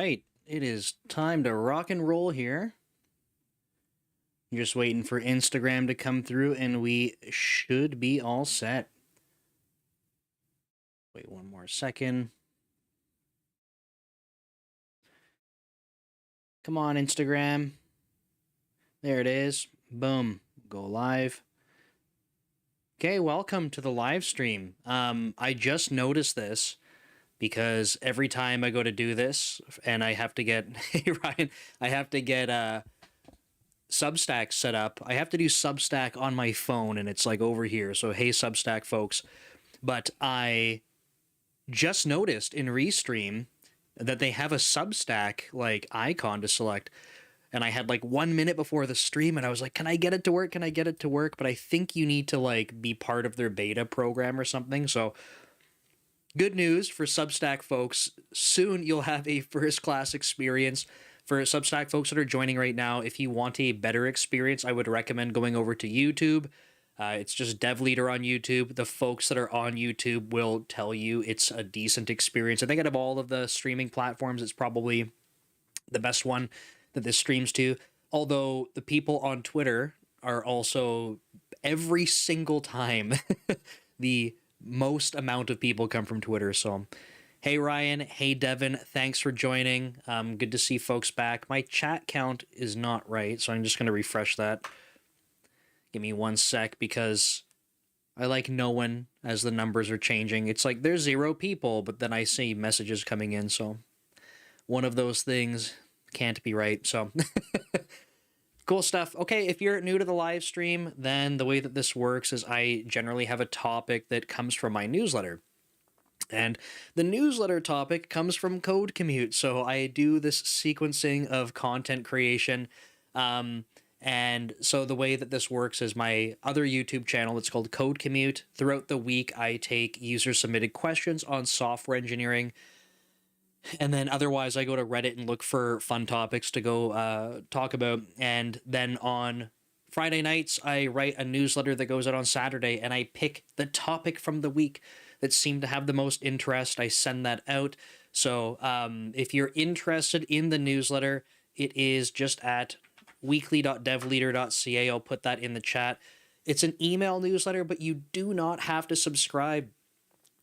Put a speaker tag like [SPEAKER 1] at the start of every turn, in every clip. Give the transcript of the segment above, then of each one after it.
[SPEAKER 1] right, it is time to rock and roll here. Just waiting for Instagram to come through and we should be all set. Wait one more second. Come on, Instagram. There it is. Boom. Go live. Okay, welcome to the live stream. I just noticed this because every time I go to do this and I have to get, hey Ryan, I have to get Substack set up. I have to do Substack on my phone and it's like over here. So hey Substack folks. But I just noticed in Restream that they have a Substack like icon to select. And I had like 1 minute before the stream and I was like, can I get it to work? Can I get it to work? But I think you need to like be part of their beta program or something. So good news for Substack folks. Soon you'll have a first class experience. For Substack folks that are joining right now, if you want a better experience, I would recommend going over to YouTube. It's just Dev Leader on YouTube. The folks that are on YouTube will tell you it's a decent experience. I think out of all of the streaming platforms, it's probably the best one that this streams to. Although the people on Twitter are also every single time the most amount of people come from Twitter. So hey Ryan, hey Devin, thanks for joining. Good to see folks back. My chat count is not right, so I'm just going to refresh that. Give me 1 sec because I like knowing as the numbers are changing. It's like there's 0 people, but then I see messages coming in, so one of those things can't be right. So cool stuff. Okay, if you're new to the live stream, then the way that this works is I generally have a topic that comes from my newsletter. And the newsletter topic comes from Code Commute. So I do this sequencing of content creation. And so the way that this works is my other YouTube channel, it's called Code Commute. Throughout the week, I take user-submitted questions on software engineering. And then otherwise, I go to Reddit and look for fun topics to go talk about. And then on Friday nights, I write a newsletter that goes out on Saturday, and I pick the topic from the week that seemed to have the most interest. I send that out. So if you're interested in the newsletter, it is just at weekly.devleader.ca. I'll put that in the chat. It's an email newsletter, but you do not have to subscribe.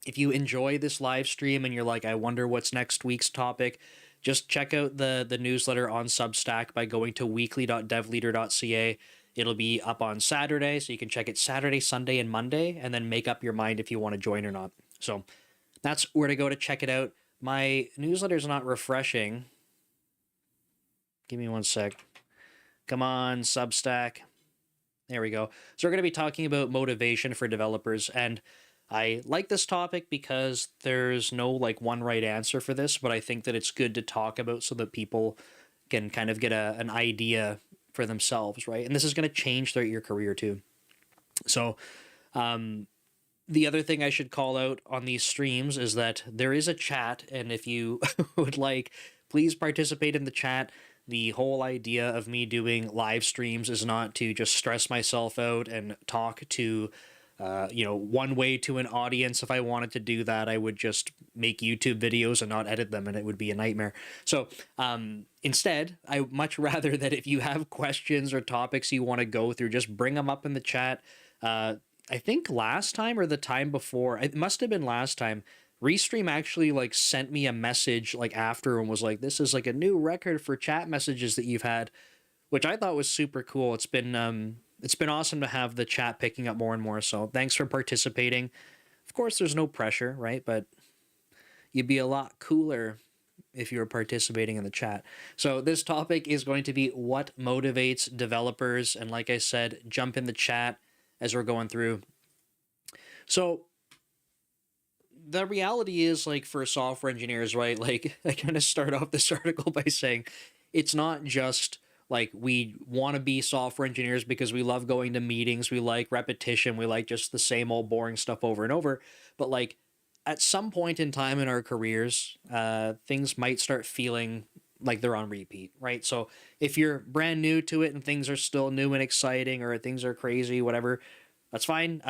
[SPEAKER 1] If you enjoy this live stream and you're like, I wonder what's next week's topic, just check out the newsletter on Substack by going to weekly.devleader.ca. It'll be up on Saturday, so you can check it Saturday, Sunday, and Monday, and then make up your mind if you want to join or not. So that's where to go to check it out. My newsletter's not refreshing. Give me 1 sec. Come on, Substack. There we go. So we're going to be talking about motivation for developers, and I like this topic because there's no like one right answer for this, but I think that it's good to talk about so that people can kind of get an idea for themselves, right? And this is going to change throughout your career too. So the other thing I should call out on these streams is that there is a chat, and if you would like, please participate in the chat. The whole idea of me doing live streams is not to just stress myself out and talk to one way to an audience. If I wanted to do that, I would just make YouTube videos and not edit them, and it would be a nightmare. So instead, I much rather that if you have questions or topics you want to go through, just bring them up in the chat. I think last time or the time before, it must have been last time, Restream actually like sent me a message like after and was like, this is like a new record for chat messages that you've had, which I thought was super cool. It's been awesome to have the chat picking up more and more. So thanks for participating. Of course, there's no pressure, right? But you'd be a lot cooler if you were participating in the chat. So this topic is going to be what motivates developers. And like I said, jump in the chat as we're going through. So the reality is, like, for software engineers, right? Like, I kind of start off this article by saying it's not just like we want to be software engineers because we love going to meetings, we like repetition, we like just the same old boring stuff over and over. But like at some point in time in our careers, things might start feeling like they're on repeat, right? So if you're brand new to it and things are still new and exciting, or things are crazy, whatever, that's fine.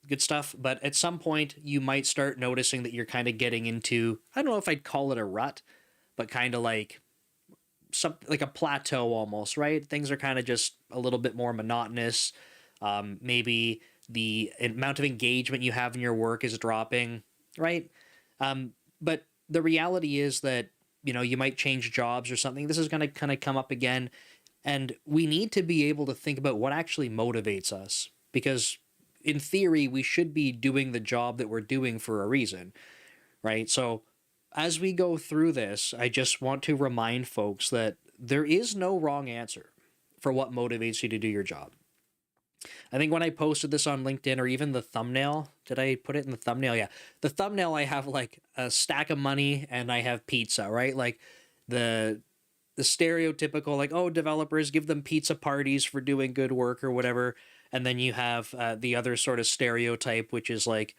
[SPEAKER 1] Good stuff. But at some point you might start noticing that you're kind of getting into, I don't know if I'd call it a rut, but kind of like like a plateau almost, right? Things are kind of just a little bit more monotonous. Maybe the amount of engagement you have in your work is dropping, right? But the reality is that, you might change jobs or something. This is going to kind of come up again. And we need to be able to think about what actually motivates us, because in theory, we should be doing the job that we're doing for a reason, right? So as we go through this, I just want to remind folks that there is no wrong answer for what motivates you to do your job. I think when I posted this on LinkedIn, or even the thumbnail, did I put it in the thumbnail? Yeah. The thumbnail, I have like a stack of money and I have pizza, right? Like the stereotypical, like, oh, developers, give them pizza parties for doing good work or whatever. And then you have the other sort of stereotype, which is like,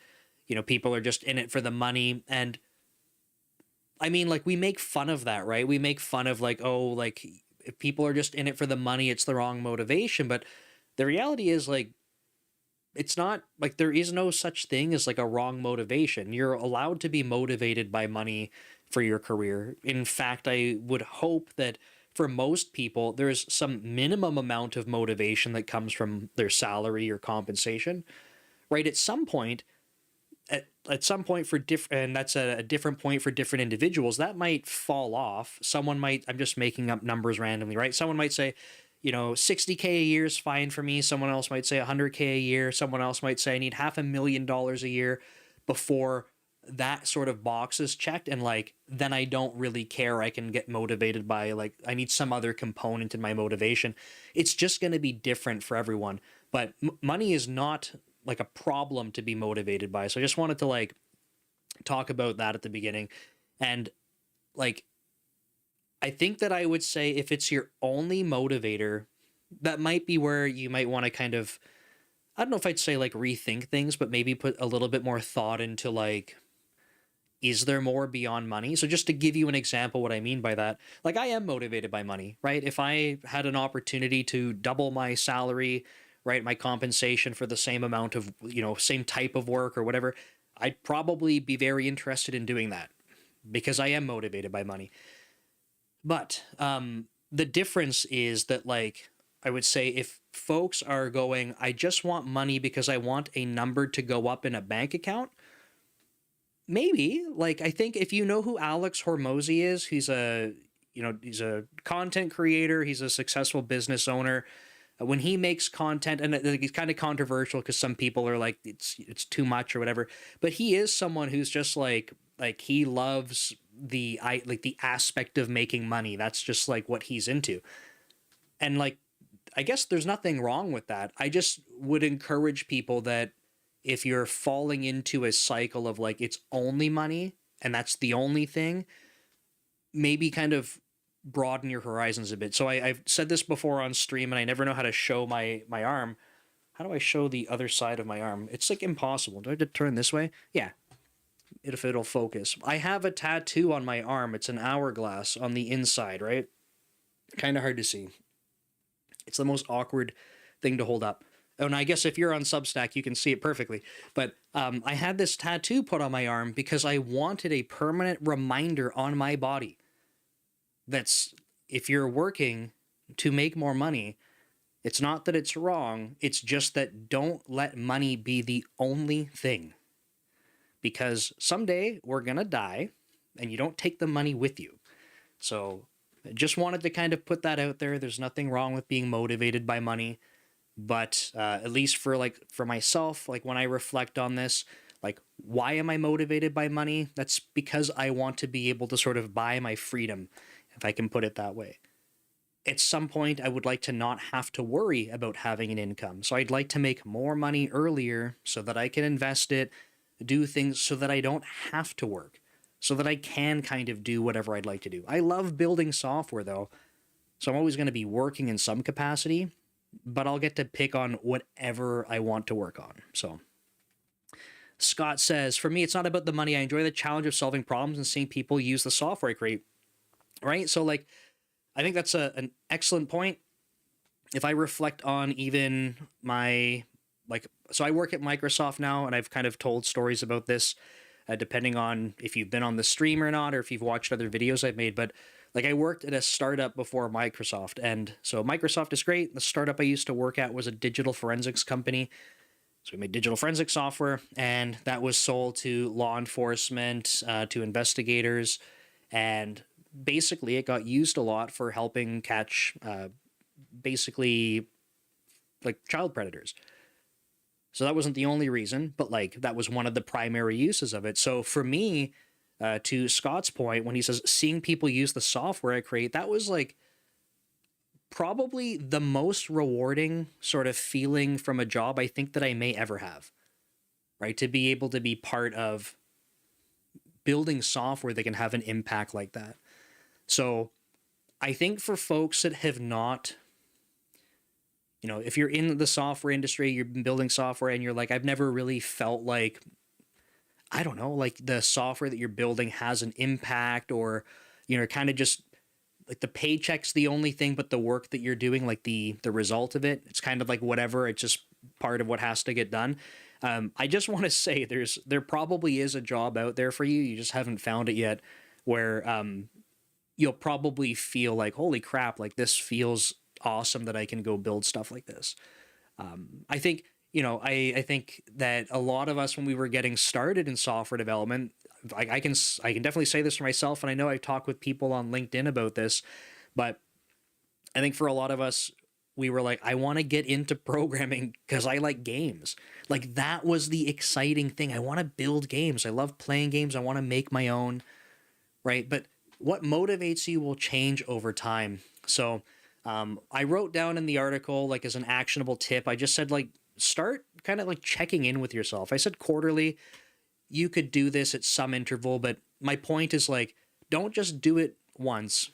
[SPEAKER 1] people are just in it for the money. And I mean, like, we make fun of that, right? We make fun of like, oh, like, if people are just in it for the money, it's the wrong motivation. But the reality is, like, it's not like there is no such thing as like a wrong motivation. You're allowed to be motivated by money for your career. In fact, I would hope that for most people, there's some minimum amount of motivation that comes from their salary or compensation, right? At some point for different, and that's a different point for different individuals, that might fall off. Someone might, I'm just making up numbers randomly, right? Someone might say, 60K a year is fine for me. Someone else might say 100K a year. Someone else might say I need $500,000 a year before that sort of box is checked. And like, then I don't really care. I can get motivated by, like, I need some other component in my motivation. It's just going to be different for everyone. But money is not like a problem to be motivated by. So I just wanted to like talk about that at the beginning. And like, I think that I would say if it's your only motivator, that might be where you might want to kind of, I don't know if I'd say like rethink things, but maybe put a little bit more thought into like, is there more beyond money? So just to give you an example, what I mean by that, like, I am motivated by money, right? If I had an opportunity to double my salary, right, my compensation for the same amount of, same type of work or whatever, I'd probably be very interested in doing that because I am motivated by money. But the difference is that, like, I would say if folks are going, I just want money because I want a number to go up in a bank account, maybe. Like, I think if you know who Alex Hormozy is, he's a content creator, he's a successful business owner. When he makes content, and he's kind of controversial because some people are like, it's too much or whatever, but he is someone who's just like he loves the aspect of making money. That's just like what he's into. And like, I guess there's nothing wrong with that. I just would encourage people that if you're falling into a cycle of like, it's only money and that's the only thing, maybe kind of broaden your horizons a bit. So I've said this before on stream, and I never know how to show my arm. How do I show the other side of my arm? It's like impossible. Do I have to turn this way? Yeah. If it'll focus. I have a tattoo on my arm. It's an hourglass on the inside, right? Kind of hard to see. It's the most awkward thing to hold up. Oh, and I guess if you're on Substack, you can see it perfectly. But I had this tattoo put on my arm because I wanted a permanent reminder on my body that's, if you're working to make more money, it's not that it's wrong. It's just that don't let money be the only thing. Because someday we're going to die and you don't take the money with you. So I just wanted to kind of put that out there. There's nothing wrong with being motivated by money. But at least for myself, like when I reflect on this, like, why am I motivated by money? That's because I want to be able to sort of buy my freedom, if I can put it that way. At some point, I would like to not have to worry about having an income. So I'd like to make more money earlier so that I can invest it, do things so that I don't have to work, so that I can kind of do whatever I'd like to do. I love building software, though, so I'm always going to be working in some capacity, but I'll get to pick on whatever I want to work on. So Scott says, for me, it's not about the money. I enjoy the challenge of solving problems and seeing people use the software I create. Right? So, like, I think that's an excellent point. If I reflect on even my, like, so I work at Microsoft now, and I've kind of told stories about this depending on if you've been on the stream or not, or if you've watched other videos I've made. But like, I worked at a startup before Microsoft, and so Microsoft is great. The startup I used to work at was a digital forensics company. So we made digital forensic software, and that was sold to law enforcement, to investigators, and basically it got used a lot for helping catch basically like child predators. So that wasn't the only reason, but like that was one of the primary uses of it. So for me, to Scott's point, when he says seeing people use the software I create, that was like probably the most rewarding sort of feeling from a job I think that I may ever have, right? To be able to be part of building software that can have an impact like that. So I think for folks that have not, you know, if you're in the software industry, you've been building software and you're like, I've never really felt like, I don't know, like the software that you're building has an impact, or, you know, kind of just like the paycheck's the only thing, but the work that you're doing, like the result of it, it's kind of like whatever, it's just part of what has to get done. I just want to say there probably is a job out there for you. You just haven't found it yet, where you'll probably feel like, holy crap, like this feels awesome that I can go build stuff like this. I think, you know, I think that a lot of us, when we were getting started in software development, I can definitely say this for myself, and I know I've talked with people on LinkedIn about this, but I think for a lot of us, we were like, I want to get into programming because I like games. Like that was the exciting thing. I want to build games. I love playing games. I want to make my own, right? But what motivates you will change over time. So I wrote down in the article, like as an actionable tip, I just said like, start kind of like checking in with yourself. I said quarterly. You could do this at some interval, but my point is like, don't just do it once,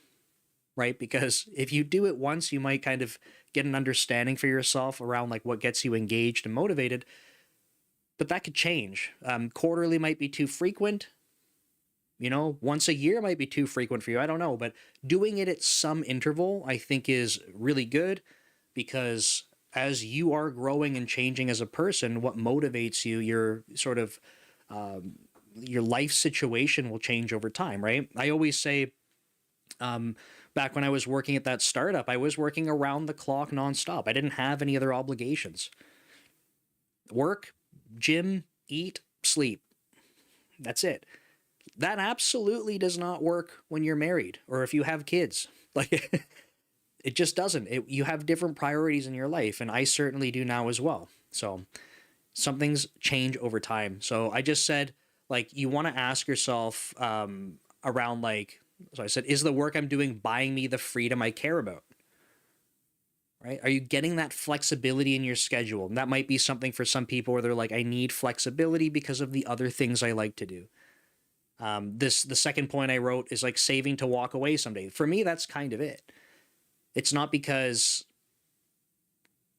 [SPEAKER 1] right? Because if you do it once, you might kind of get an understanding for yourself around like what gets you engaged and motivated, but that could change. Quarterly might be too frequent. You know, once a year might be too frequent for you. I don't know, but doing it at some interval, I think, is really good, because as you are growing and changing as a person, what motivates you, your sort of your life situation will change over time, right? I always say, back when I was working at that startup, I was working around the clock nonstop. I didn't have any other obligations. Work, gym, eat, sleep. That's it. That absolutely does not work when you're married or if you have kids. Like it just doesn't. You have different priorities in your life, and I certainly do now as well. So some things change over time. So I just said, like, you want to ask yourself around like, so I said, is the work I'm doing buying me the freedom I care about? Right? Are you getting that flexibility in your schedule? And that might be something for some people where they're like, I need flexibility because of the other things I like to do. The second point I wrote is like saving to walk away someday. For me, that's kind of it. It's not because,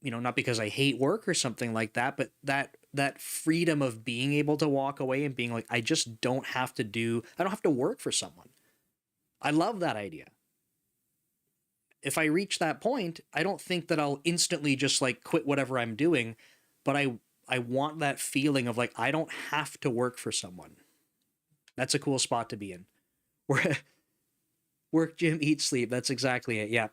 [SPEAKER 1] you know, not because I hate work or something like that, but that freedom of being able to walk away and being like, I don't have to work for someone. I love that idea. If I reach that point, I don't think that I'll instantly just like quit whatever I'm doing, but I want that feeling of like, I don't have to work for someone. That's a cool spot to be in. Work, gym, eat, sleep. That's exactly it. Yeah.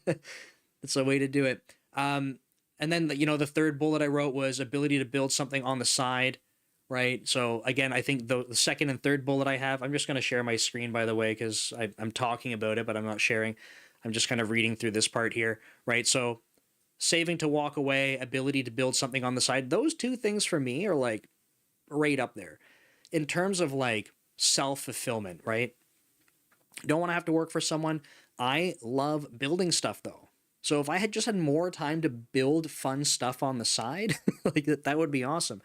[SPEAKER 1] That's the way to do it. And then, you know, the third bullet I wrote was ability to build something on the side, right? So again, I think the second and third bullet I have, I'm just going to share my screen, by the way, because I'm talking about it, but I'm not sharing. I'm just kind of reading through this part here, right? So saving to walk away, ability to build something on the side. Those two things for me are like right up there in terms of like self-fulfillment, right? Don't want to have to work for someone. I love building stuff though. So if I had just had more time to build fun stuff on the side, like that would be awesome.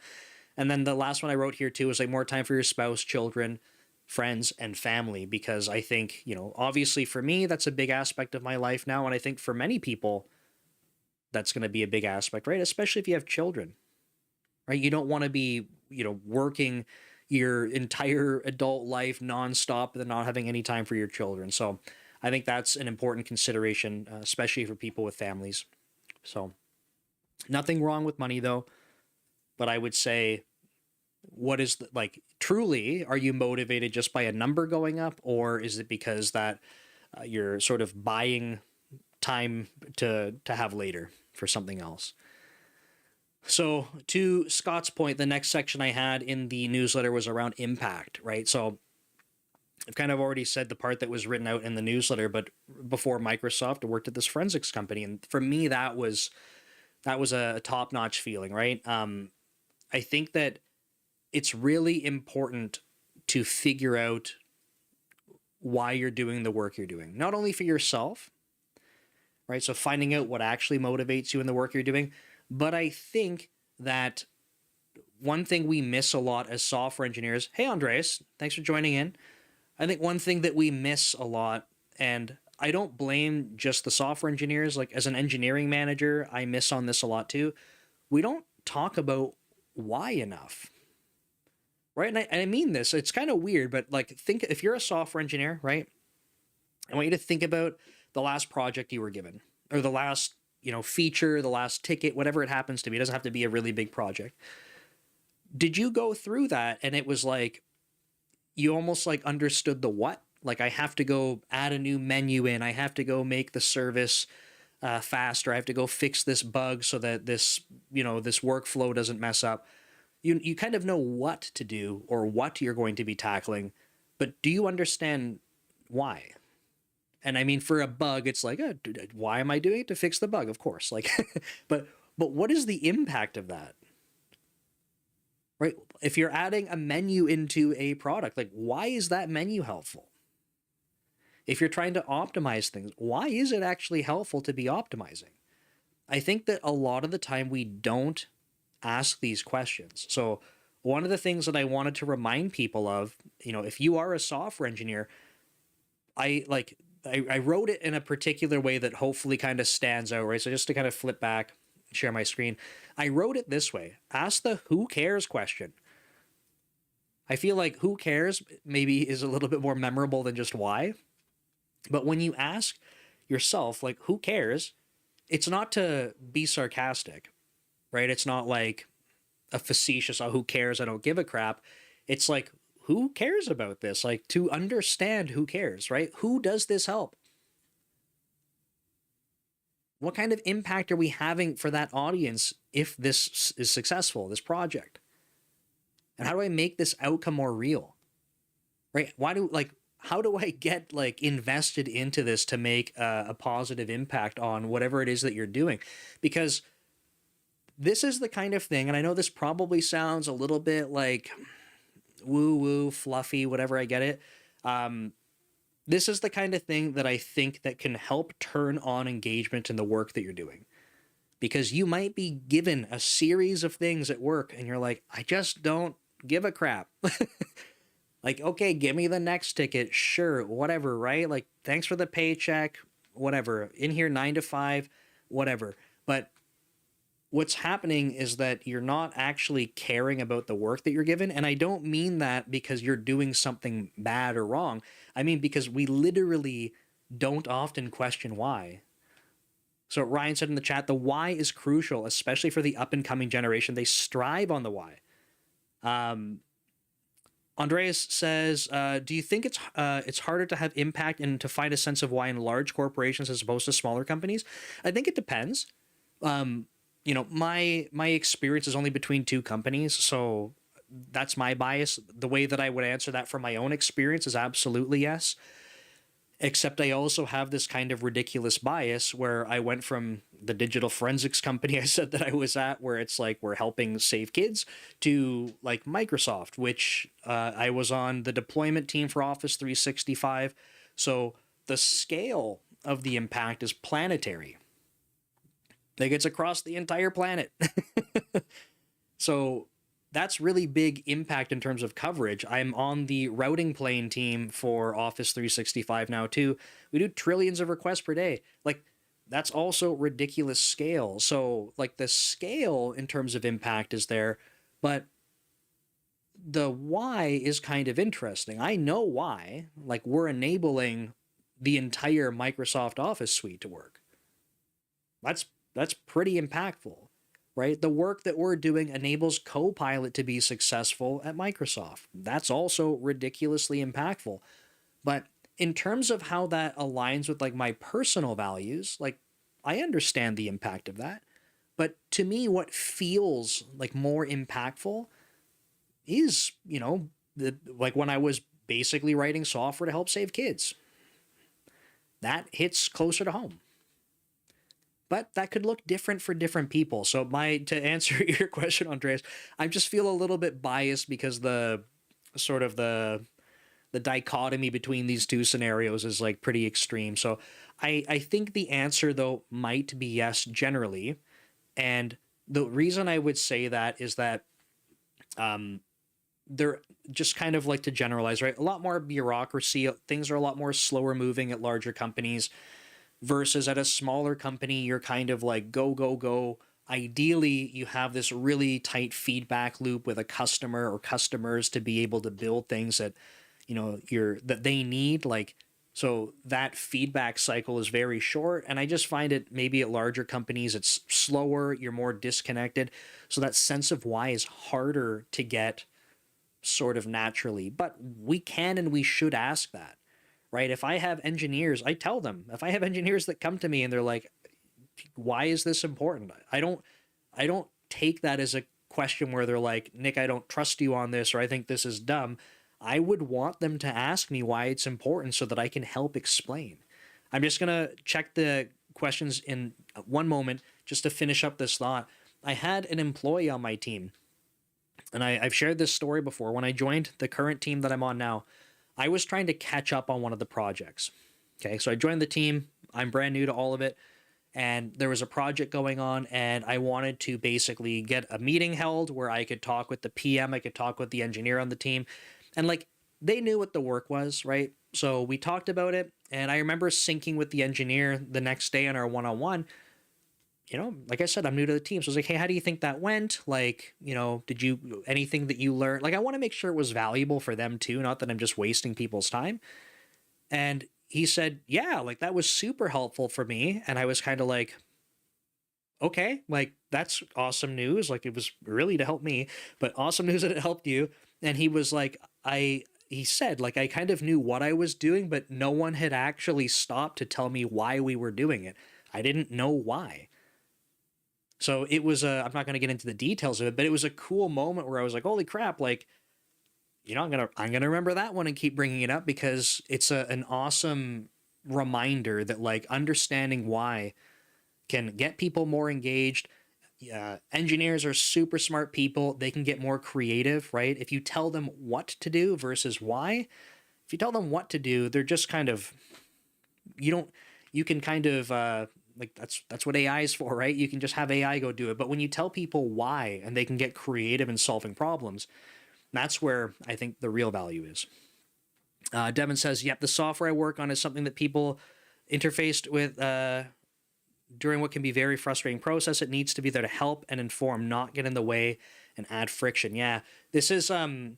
[SPEAKER 1] And then the last one I wrote here too is like more time for your spouse, children, friends, and family, because I think, you know, obviously for me, that's a big aspect of my life now. And I think for many people, that's going to be a big aspect, right? Especially if you have children, right? You don't want to be, you know, working your entire adult life nonstop and not having any time for your children. So I think that's an important consideration, especially for people with families. So nothing wrong with money though, but I would say what is like truly, are you motivated just by a number going up, or is it because that you're sort of buying time to have later for something else? So to Scott's point, the next section I had in the newsletter was around impact, right? So I've kind of already said the part that was written out in the newsletter, but before Microsoft, I worked at this forensics company, and for me, that was a top notch feeling, right? I think that it's really important to figure out why you're doing the work you're doing, not only for yourself, right? So finding out what actually motivates you in the work you're doing, but I think that one thing we miss a lot as software engineers. Hey, Andreas, thanks for joining in. I think one thing that we miss a lot, and I don't blame just the software engineers, like as an engineering manager, I miss on this a lot too. We don't talk about why enough, right? And I mean this, it's kind of weird, but like think if you're a software engineer, right? I want you to think about the last project you were given, or the last, feature, the last ticket, whatever it happens to be. It doesn't have to be a really big project. Did you go through that and it was like you almost like understood the what? Like I have to go add a new menu in. I have to go make the service faster. I have to go fix this bug so that this workflow doesn't mess up. You kind of know what to do or what you're going to be tackling, but do you understand why? And I mean, for a bug, it's like, why am I doing it? To fix the bug, of course. Like, but what is the impact of that? Right? If you're adding a menu into a product, like, why is that menu helpful? If you're trying to optimize things, why is it actually helpful to be optimizing? I think that a lot of the time we don't ask these questions. So one of the things that I wanted to remind people of, if you are a software engineer, I wrote it in a particular way that hopefully kind of stands out, right? So just to kind of flip back, share my screen, I wrote it this way: ask the who cares question. I feel like who cares maybe is a little bit more memorable than just why. But when you ask yourself, like, who cares, it's not to be sarcastic, right? It's not like a facetious, oh, who cares? I don't give a crap. It's like, who cares about this? Like, to understand who cares, right? Who does this help? What kind of impact are we having for that audience if this is successful, this project? And how do I make this outcome more real? Right? How do I get like invested into this to make a positive impact on whatever it is that you're doing? Because this is the kind of thing, and I know this probably sounds a little bit like woo woo, fluffy, whatever, I get it. This is the kind of thing that I think that can help turn on engagement in the work that you're doing. Because you might be given a series of things at work and you're like, I just don't give a crap. Like, okay, give me the next ticket. Sure, whatever, right? Like, thanks for the paycheck, whatever. In here 9 to 5, whatever. But what's happening is that you're not actually caring about the work that you're given. And I don't mean that because you're doing something bad or wrong. I mean, because we literally don't often question why. So Ryan said in the chat, the why is crucial, especially for the up and coming generation. They strive on the why. Andreas says, do you think it's harder to have impact and to find a sense of why in large corporations as opposed to smaller companies? I think it depends. My experience is only between two companies, so that's my bias. The way that I would answer that from my own experience is absolutely yes. Except I also have this kind of ridiculous bias where I went from the digital forensics company I said that I was at, where it's like we're helping save kids, to like Microsoft, which I was on the deployment team for Office 365. So the scale of the impact is planetary. Like, it's across the entire planet. So that's really big impact in terms of coverage. I'm on the routing plane team for Office 365 now too. We do trillions of requests per day. Like, that's also ridiculous scale. So like the scale in terms of impact is there, but the why is kind of interesting. I know why. Like, we're enabling the entire Microsoft Office suite to work. That's pretty impactful. right? The work that we're doing enables Copilot to be successful at Microsoft. That's also ridiculously impactful. But in terms of how that aligns with like my personal values, like I understand the impact of that. But to me, what feels like more impactful is, like when I was basically writing software to help save kids. That hits closer to home. But that could look different for different people. So to answer your question, Andreas, I just feel a little bit biased because the sort of the dichotomy between these two scenarios is like pretty extreme. So I think the answer though might be yes generally. And the reason I would say that is that they're just kind of like to generalize, right? A lot more bureaucracy. Things are a lot more slower moving at larger companies versus at a smaller company, you're kind of like go, go, go. Ideally, you have this really tight feedback loop with a customer or customers to be able to build things that, that they need. Like, so that feedback cycle is very short. And I just find it maybe at larger companies, it's slower, you're more disconnected. So that sense of why is harder to get sort of naturally. But we can and we should ask that, right? If I have engineers, I tell them. If I have engineers that come to me and they're like, why is this important? I don't take that as a question where they're like, Nick, I don't trust you on this, or I think this is dumb. I would want them to ask me why it's important so that I can help explain. I'm just going to check the questions in one moment just to finish up this thought. I had an employee on my team, and I've shared this story before. When I joined the current team that I'm on now, I was trying to catch up on one of the projects. Okay, so I joined the team. I'm brand new to all of it. And there was a project going on, and I wanted to basically get a meeting held where I could talk with the PM, I could talk with the engineer on the team. And like, they knew what the work was, right? So we talked about it, and I remember syncing with the engineer the next day on our one-on-one. Like I said, I'm new to the team. So I was like, hey, how do you think that went? Like, anything that you learned? Like, I want to make sure it was valuable for them too, not that I'm just wasting people's time. And he said, yeah, like that was super helpful for me. And I was kind of like, okay, like that's awesome news. Like it was really to help me, but awesome news that it helped you. And he was like, he said, like, I kind of knew what I was doing, but no one had actually stopped to tell me why we were doing it. I didn't know why. So it was I'm not going to get into the details of it, but it was a cool moment where I was like, holy crap, like, I'm going to remember that one and keep bringing it up because it's an awesome reminder that like understanding why can get people more engaged. Engineers are super smart people. They can get more creative, right? If you tell them what to do versus why, if you tell them what to do, they're just kind of, you can kind of, like that's what AI is for, right? You can just have AI go do it. But when you tell people why and they can get creative in solving problems, that's where I think the real value is. Devin says, yep, the software I work on is something that people interfaced with during what can be very frustrating process. It needs to be there to help and inform, not get in the way and add friction. Yeah, this is, I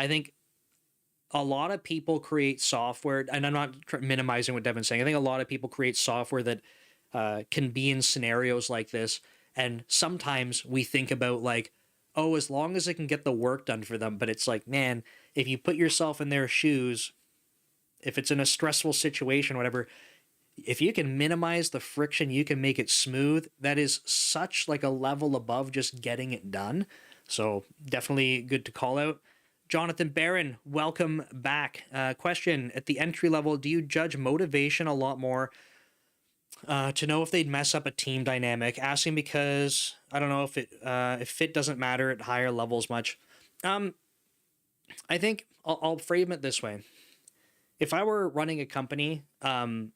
[SPEAKER 1] think a lot of people create software, and I'm not minimizing what Devin's saying. I think a lot of people create software that can be in scenarios like this. And sometimes we think about like, oh, as long as it can get the work done for them. But it's like, man, if you put yourself in their shoes, if it's in a stressful situation, whatever, if you can minimize the friction, you can make it smooth. That is such like a level above just getting it done. So definitely good to call out. Jonathan Barron, welcome back. Question, at the entry level, do you judge motivation a lot more to know if they'd mess up a team dynamic? Asking because I don't know if fit doesn't matter at higher levels much. I think I'll frame it this way. If I were running a company, and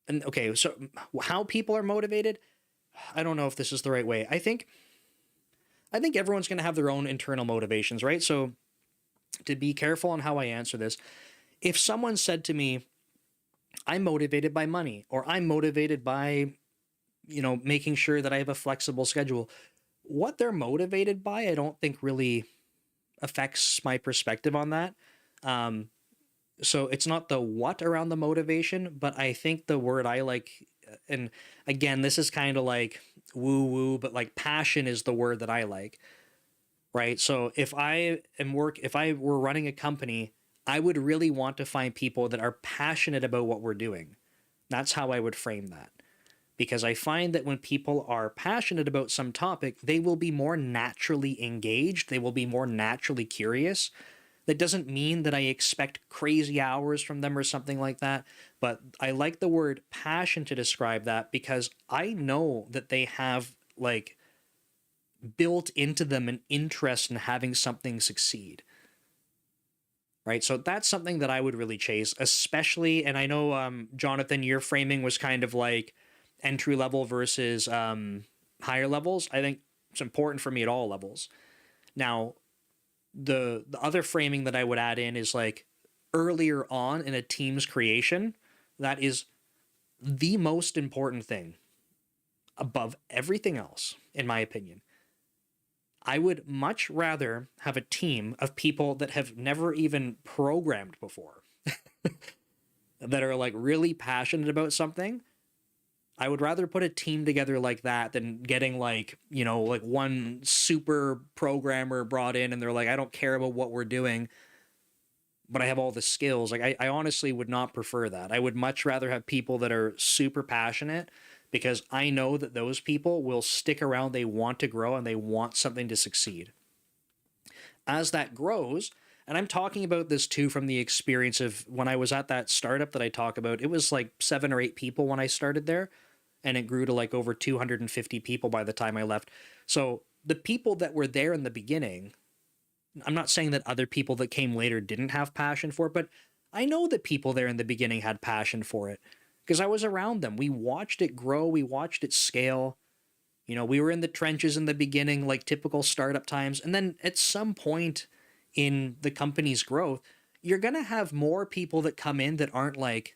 [SPEAKER 1] okay, so how people are motivated, I don't know if this is the right way. I think everyone's going to have their own internal motivations, right? So to be careful on how I answer this, if someone said to me, I'm motivated by money, or I'm motivated by, making sure that I have a flexible schedule, what they're motivated by, I don't think really affects my perspective on that. So it's not the what around the motivation, but I think the word I like, and again, this is kind of like woo woo, but like passion is the word that I like, right? So if I were running a company, I would really want to find people that are passionate about what we're doing. That's how I would frame that. Because I find that when people are passionate about some topic, they will be more naturally engaged, they will be more naturally curious. That doesn't mean that I expect crazy hours from them or something like that, but I like the word passion to describe that because I know that they have like built into them an interest in having something succeed. Right. So that's something that I would really chase, especially. And I know, Jonathan, your framing was kind of like entry level versus higher levels. I think it's important for me at all levels. Now, the other framing that I would add in is like earlier on in a team's creation, that is the most important thing above everything else, in my opinion. I would much rather have a team of people that have never even programmed before, that are like really passionate about something. I would rather put a team together like that than getting like, you know, like one super programmer brought in and they're like, I don't care about what we're doing, but I have all the skills. Like, I honestly would not prefer that. I would much rather have people that are super passionate because I know that those people will stick around. They want to grow and they want something to succeed. As that grows, and I'm talking about this too from the experience of when I was at that startup that I talk about, it was like 7 or 8 people when I started there, and it grew to like over 250 people by the time I left. So the people that were there in the beginning, I'm not saying that other people that came later didn't have passion for it, but I know that people there in the beginning had passion for it because I was around them. We watched it grow, we watched it scale. You know, we were in the trenches in the beginning, like typical startup times. And then at some point in the company's growth, you're going to have more people that come in that aren't like,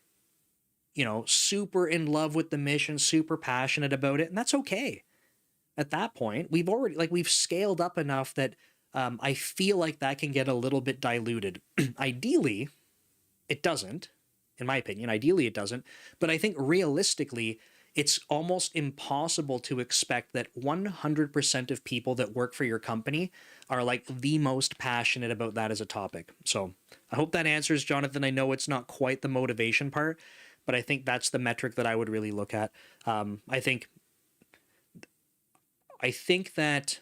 [SPEAKER 1] you know, super in love with the mission, super passionate about it. And that's okay. At that point, we've already, like, we've scaled up enough that I feel like that can get a little bit diluted. Ideally, it doesn't, in my opinion. Ideally, it doesn't. But I think realistically, it's almost impossible to expect that 100% of people that work for your company are like the most passionate about that as a topic. So I hope that answers, Jonathan. I know it's not quite the motivation part, but I think that's the metric that I would really look at. I think that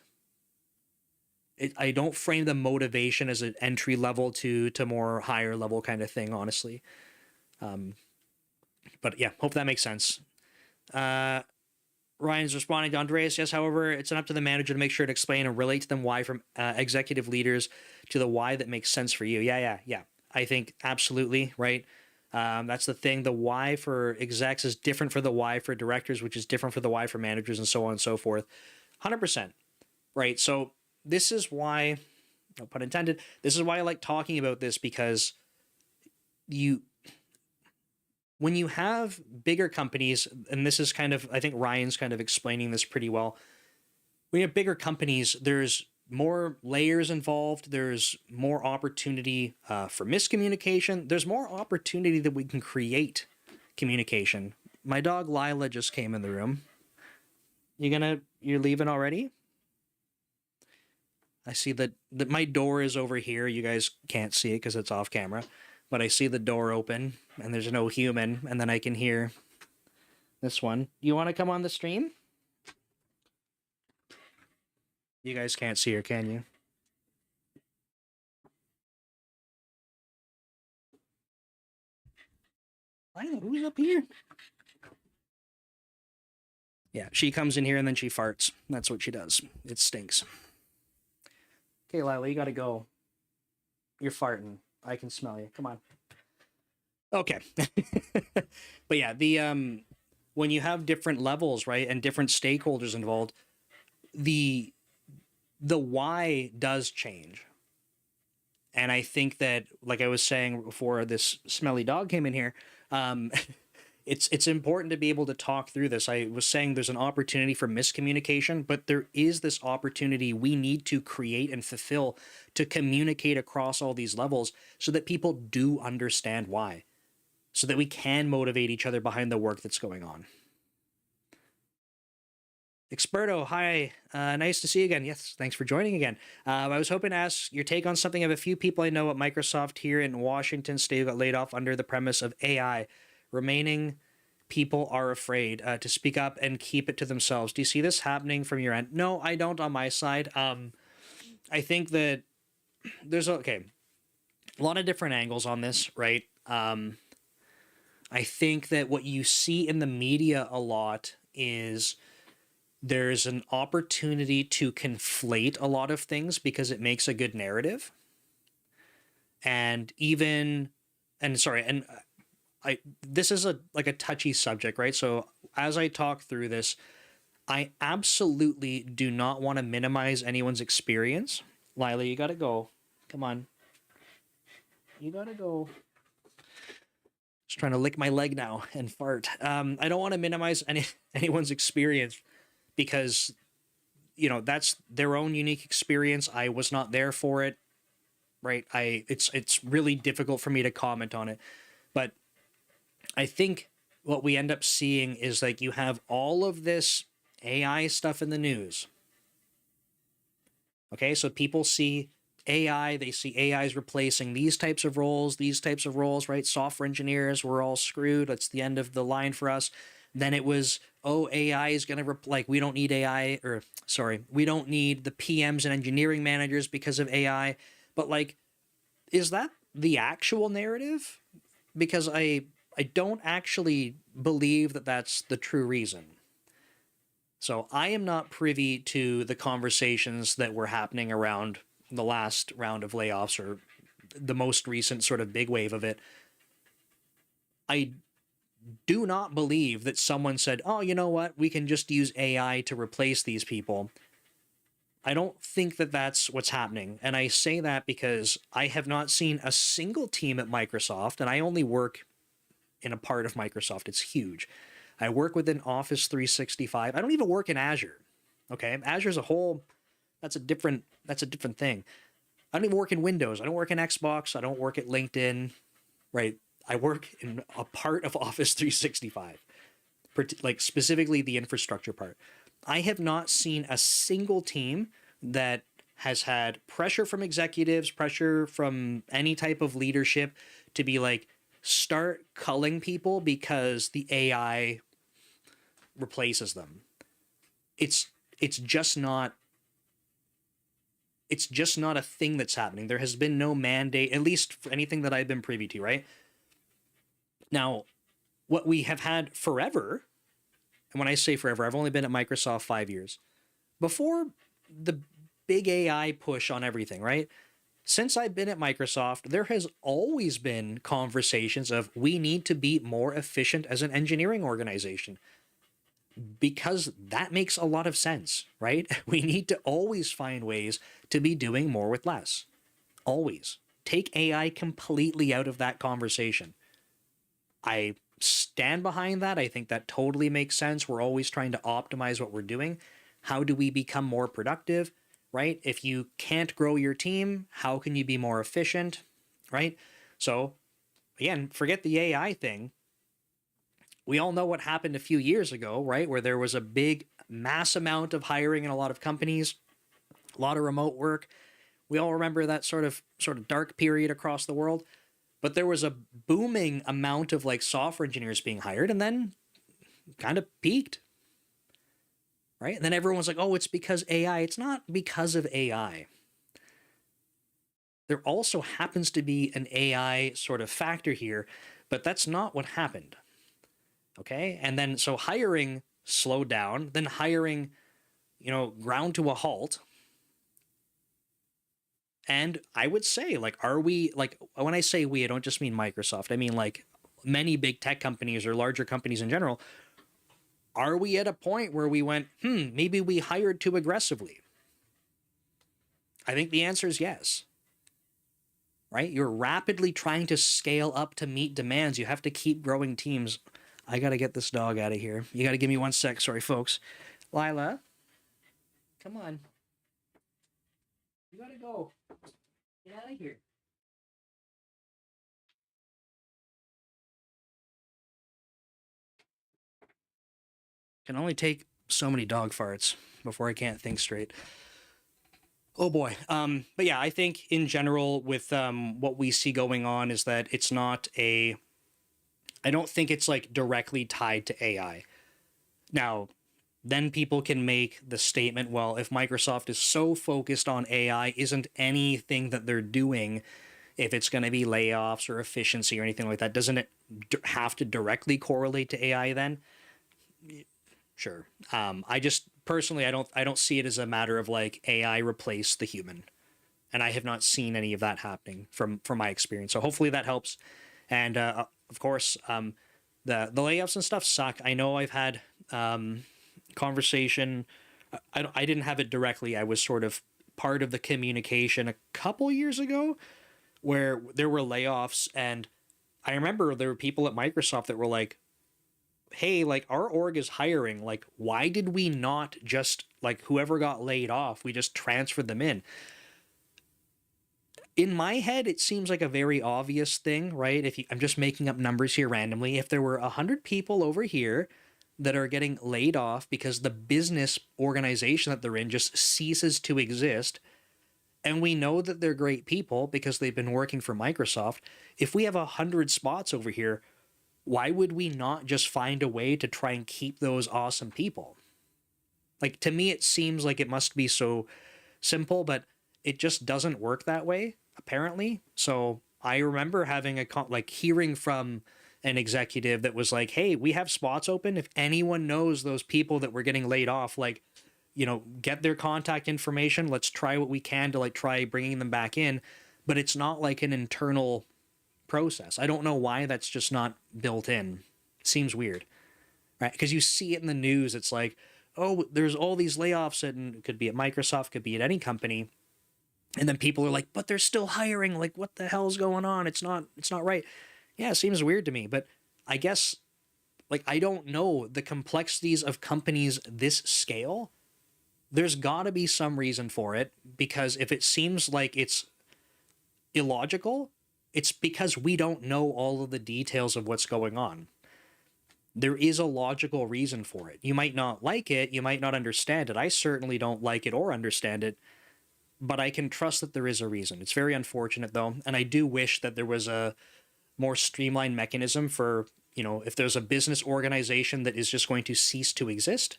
[SPEAKER 1] I don't frame the motivation as an entry level to more higher level kind of thing, honestly. But yeah, hope that makes sense. Uh, Ryan's responding to Andreas. Yes, however, it's up to the manager to make sure to explain and relate to them why from executive leaders to the why that makes sense for you. Yeah. I think absolutely, right? That's the thing. The why for execs is different for the why for directors, which is different for the why for managers, and so on and so forth. 100%, right? So this is why, no pun intended, this is why I like talking about this because you when you have bigger companies, and this is kind of, I think Ryan's kind of explaining this pretty well. When you have bigger companies, there's more layers involved. There's more opportunity for miscommunication. There's more opportunity that we can create communication. My dog Lila just came in the room. You're leaving already? I see that my door is over here. You guys can't see it because it's off camera, but I see the door open and there's no human, and then I can hear this one. You want to come on the stream? You guys can't see her, can you? Lila, who's up here? Yeah, she comes in here and then she farts. That's what she does. It stinks. Okay, Lila, you gotta go. You're farting. I can smell you. Come on. Okay. But yeah, the when you have different levels, right, and different stakeholders involved, the why does change. And I think that, like I was saying before this smelly dog came in here, um, it's important to be able to talk through this. I was saying there's an opportunity for miscommunication, but there is this opportunity we need to create and fulfill to communicate across all these levels so that people do understand why, so that we can motivate each other behind the work that's going on. Experto, hi. Nice to see you again. Yes, thanks for joining again. I was hoping to ask your take on something of a few people I know at Microsoft here in Washington State who got laid off under the premise of AI. Remaining people are afraid to speak up and keep it to themselves. Do you see this happening from your end? No, I don't on my side. I think that there's a lot of different angles on this, right? I think that what you see in the media a lot is there's an opportunity to conflate a lot of things because it makes a good narrative. And even, and sorry, and I, this is a touchy subject, right? So as I talk through this, I absolutely do not want to minimize anyone's experience. Lila, you gotta go. Come on. You gotta go. Just trying to lick my leg now and fart. I don't want to minimize anyone's experience because that's their own unique experience. I was not there for it, right? It's really difficult for me to comment on it, but I think what we end up seeing is like you have all of this AI stuff in the news. Okay, so people see AI, they see AI is replacing these types of roles, right? Software engineers, we're all screwed. That's the end of the line for us. Then it was, oh, AI is going to, like, we don't need AI, or sorry, we don't need the PMs and engineering managers because of AI. But, like, is that the actual narrative? Because I don't actually believe that that's the true reason. So I am not privy to the conversations that were happening around the last round of layoffs or the most recent sort of big wave of it. I do not believe that someone said, oh, you know what? We can just use AI to replace these people. I don't think that that's what's happening. And I say that because I have not seen a single team at Microsoft, and I only work in a part of Microsoft. It's huge. I work within Office 365. I don't even work in Azure. Okay, Azure's a whole that's a different thing. I don't even work in Windows. I don't work in Xbox. I don't work at LinkedIn. Right. I work in a part of Office 365, like specifically the infrastructure part. I have not seen a single team that has had pressure from executives, pressure from any type of leadership to be like, start culling people because the AI replaces them. It's it's just not it's just not a thing that's happening. There has been no mandate, at least for anything that I've been privy to, right? Now, what we have had forever, and when I say forever, I've only been at Microsoft 5 years. Before the big AI push on everything, right? Since I've been at Microsoft, there has always been conversations of we need to be more efficient as an engineering organization because that makes a lot of sense, right? We need to always find ways to be doing more with less. Always. Take AI completely out of that conversation. I stand behind that. I think that totally makes sense. We're always trying to optimize what we're doing. How do we become more productive, right? If you can't grow your team, how can you be more efficient, right? So, again, forget the AI thing. We all know what happened a few years ago, right? Where there was a big mass amount of hiring in a lot of companies, a lot of remote work. We all remember that sort of dark period across the world. But there was a booming amount of like software engineers being hired and then kind of peaked. Right? And then everyone was like, oh, it's because AI. It's not because of AI. There also happens to be an AI sort of factor here, but that's not what happened. Okay? And then so hiring slowed down, then hiring, ground to a halt. And I would say, like, are we, like, when I say we, I don't just mean Microsoft. I mean, like, many big tech companies or larger companies in general. Are we at a point where we went, maybe we hired too aggressively? I think the answer is yes. Right? You're rapidly trying to scale up to meet demands. You have to keep growing teams. I got to get this dog out of here. You got to give me 1 sec. Sorry, folks. Lila, come on. You got to go. Get out of here. Can only take So many dog farts before I can't think straight. Oh boy. But yeah, I think in general with what we see going on is that it's not a. I don't think it's like directly tied to AI. Now, then people can make the statement, well, if Microsoft is so focused on AI, isn't anything that they're doing, if it's going to be layoffs or efficiency or anything like that, doesn't it have to directly correlate to AI then? Sure. I just personally, I don't see it as a matter of like AI replace the human, and I have not seen any of that happening from my experience. So hopefully that helps. And of course, the layoffs and stuff suck. I know I've had conversation. I didn't have it directly. I was sort of part of the communication a couple years ago where there were layoffs, and I remember there were people at Microsoft that were like, hey, like our org is hiring, like why did we not just like whoever got laid off, we just transferred them in my head, it seems like a very obvious thing, right? If you, I'm just making up numbers here randomly, if there were 100 people over here that are getting laid off because the business organization that they're in just ceases to exist, and we know that they're great people because they've been working for Microsoft, if we have 100 spots over here, why would we not just find a way to try and keep those awesome people? Like, to me, it seems like it must be so simple, but it just doesn't work that way, apparently. So I remember having like hearing from an executive that was like, hey, we have spots open. If anyone knows those people that were getting laid off, like, get their contact information. Let's try what we can to like try bringing them back in. But it's not like an internal process. I don't know why that's just not built in. Seems weird, right? Because you see it in the news. It's like, oh, there's all these layoffs, and it could be at Microsoft, could be at any company. And then people are like, but they're still hiring. Like, what the hell's going on? It's not right. Yeah, it seems weird to me. But I guess, like, I don't know the complexities of companies this scale. There's got to be some reason for it, because if it seems like it's illogical, it's because we don't know all of the details of what's going on. There is a logical reason for it. You might not like it, you might not understand it. I certainly don't like it or understand it, but I can trust that there is a reason. It's very unfortunate though, and I do wish that there was a more streamlined mechanism for, if there's a business organization that is just going to cease to exist,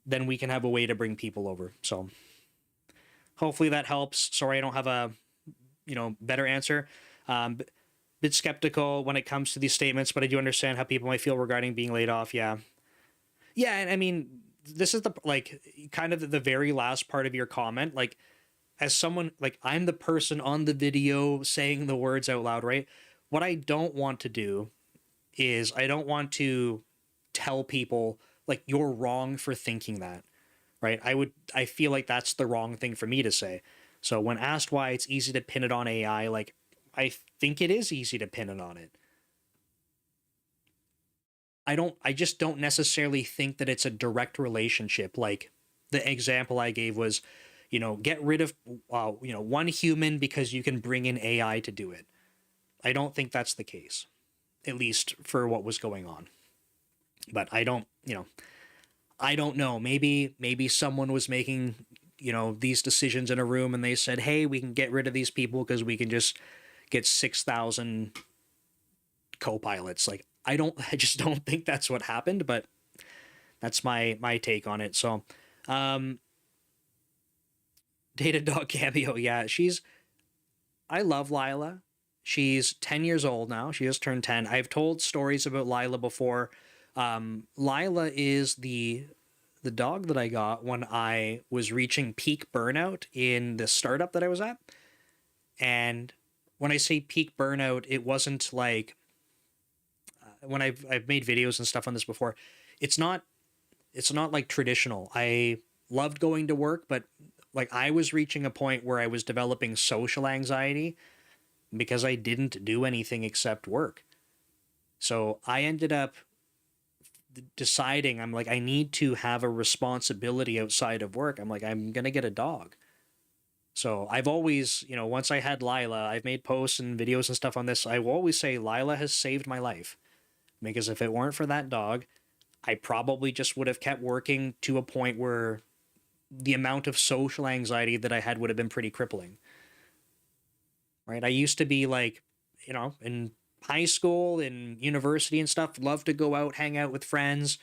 [SPEAKER 1] then we can have a way to bring people over. So hopefully that helps. Sorry I don't have a better answer. Bit skeptical when it comes to these statements, but I do understand how people might feel regarding being laid off. Yeah. Yeah, and I mean, this is the like kind of the very last part of your comment. Like, as someone, like, I'm the person on the video saying the words out loud, right? What I don't want to do is I don't want to tell people like you're wrong for thinking that, right? I feel like that's the wrong thing for me to say. So when asked why it's easy to pin it on AI, like, I think it is easy to pin it on it. I just don't necessarily think that it's a direct relationship. Like the example I gave was, get rid of, one human because you can bring in AI to do it. I don't think that's the case, at least for what was going on. But I don't know. Maybe someone was making, these decisions in a room and they said, hey, we can get rid of these people because we can just get 6,000 co-pilots. Like, I just don't think that's what happened, but that's my take on it. So, Data Dog Cameo. Yeah, I love Lila. She's 10 years old now. She just turned 10. I've told stories about Lila before. Lila is the dog that I got when I was reaching peak burnout in the startup that I was at. And when I say peak burnout, it wasn't like when I've made videos and stuff on this before. It's not like traditional. I loved going to work, but like I was reaching a point where I was developing social anxiety because I didn't do anything except work. So I ended up deciding, I'm like, I need to have a responsibility outside of work. I'm like, I'm going to get a dog. So I've always, once I had Lila, I've made posts and videos and stuff on this. I will always say Lila has saved my life, because if it weren't for that dog, I probably just would have kept working to a point where the amount of social anxiety that I had would have been pretty crippling, right? I used to be like, in high school and university and stuff, love to go out, hang out with friends.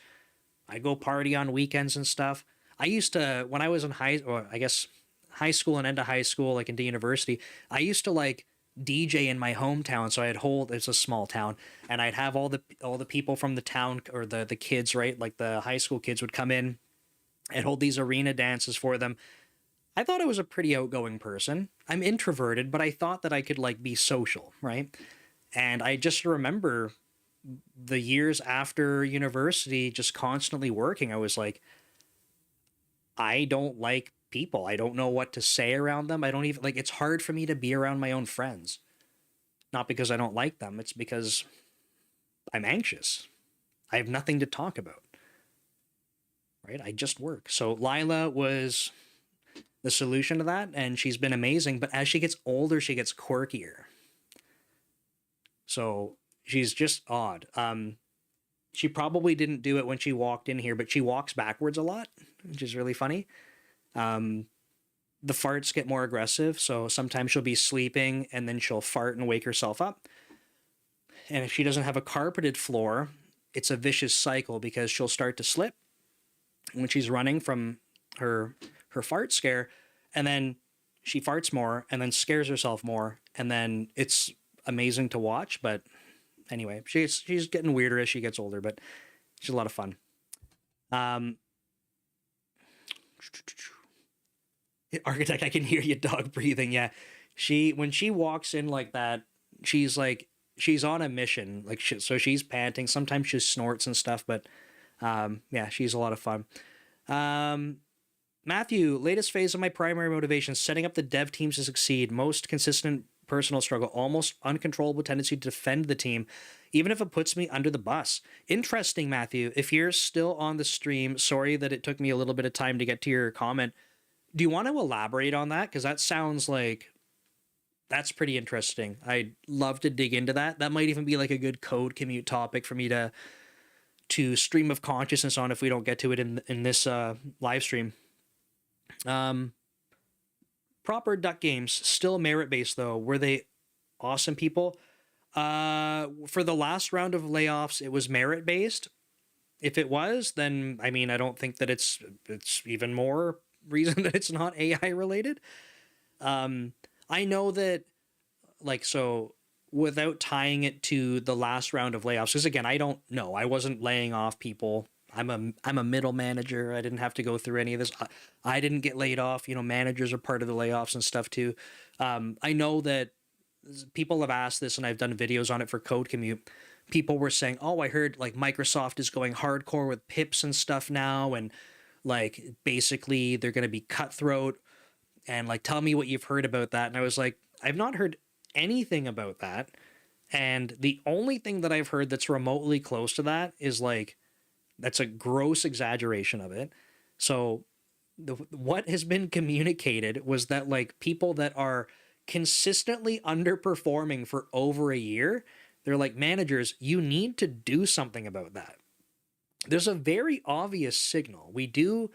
[SPEAKER 1] I'd go party on weekends and stuff. I used to, when I was in or I guess high school and into high school, like into university, I used to like DJ in my hometown. So it's a small town, and I'd have all the people from the town, or the kids, right? Like the high school kids would come in and hold these arena dances for them. I thought I was a pretty outgoing person. I'm introverted, but I thought that I could like be social, right? And I just remember the years after university just constantly working, I was like, I don't like people. I don't know what to say around them. I don't even like, it's hard for me to be around my own friends. Not because I don't like them, it's because I'm anxious. I have nothing to talk about. Right? I just work. So Lila was the solution to that, and she's been amazing, but as she gets older, she gets quirkier. So she's just odd. She probably didn't do it when she walked in here, but she walks backwards a lot, which is really funny. The farts get more aggressive, so sometimes she'll be sleeping and then she'll fart and wake herself up. And if she doesn't have a carpeted floor, it's a vicious cycle because she'll start to slip when she's running from her fart scare, and then she farts more and then scares herself more, and then it's amazing to watch. But anyway, she's getting weirder as she gets older, but she's a lot of fun. Architect, I can hear you dog breathing. Yeah, when she walks in like that, she's on a mission. Like so she's panting. Sometimes she snorts and stuff, but yeah, she's a lot of fun. Matthew, latest phase of my primary motivation: setting up the dev teams to succeed. Most consistent personal struggle, almost uncontrollable tendency to defend the team, even if it puts me under the bus. Interesting, Matthew. If you're still on the stream, sorry that it took me a little bit of time to get to your comment. Do you want to elaborate on that? Because that sounds like that's pretty interesting. I'd love to dig into that. That might even be like a good code commute topic for me to stream of consciousness on if we don't get to it in this live stream. Proper Duck Games, still merit-based though. Were they awesome people? For the last round of layoffs, it was merit-based. If it was, then I mean, I don't think that it's even more reason that it's not AI related. I know that, like, so without tying it to the last round of layoffs, because again, I don't know. I wasn't laying off people. I'm a middle manager. I didn't have to go through any of this. I didn't get laid off. Managers are part of the layoffs and stuff too. I know that people have asked this, and I've done videos on it for Code Commute. People were saying, "Oh, I heard like Microsoft is going hardcore with pips and stuff now, and like basically they're going to be cutthroat." And like, tell me what you've heard about that. And I was like, I've not heard anything about that. And the only thing that I've heard that's remotely close to that is like, that's a gross exaggeration of it. So what has been communicated was that like people that are consistently underperforming for over a year, they're like, managers, you need to do something about that. There's a very obvious signal. We do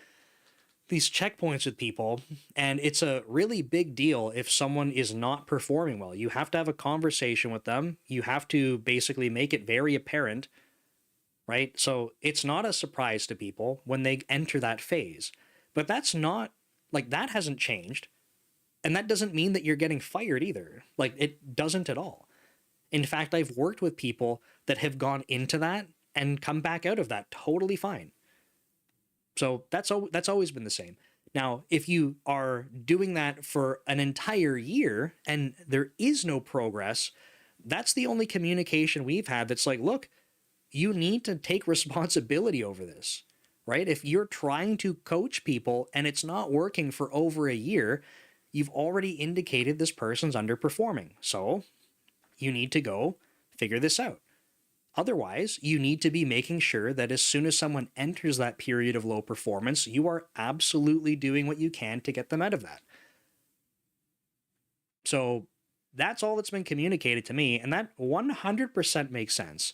[SPEAKER 1] these checkpoints with people, and it's a really big deal if someone is not performing well. You have to have a conversation with them. You have to basically make it very apparent, right? So it's not a surprise to people when they enter that phase. But that's not, like, that hasn't changed. And that doesn't mean that you're getting fired either. Like, it doesn't at all. In fact, I've worked with people that have gone into that and come back out of that totally fine. So that's always been the same. Now, if you are doing that for an entire year and there is no progress, that's the only communication we've had that's like, look, you need to take responsibility over this, right? If you're trying to coach people and it's not working for over a year, you've already indicated this person's underperforming. So you need to go figure this out. Otherwise, you need to be making sure that as soon as someone enters that period of low performance, you are absolutely doing what you can to get them out of that. So that's all that's been communicated to me, and that 100% makes sense.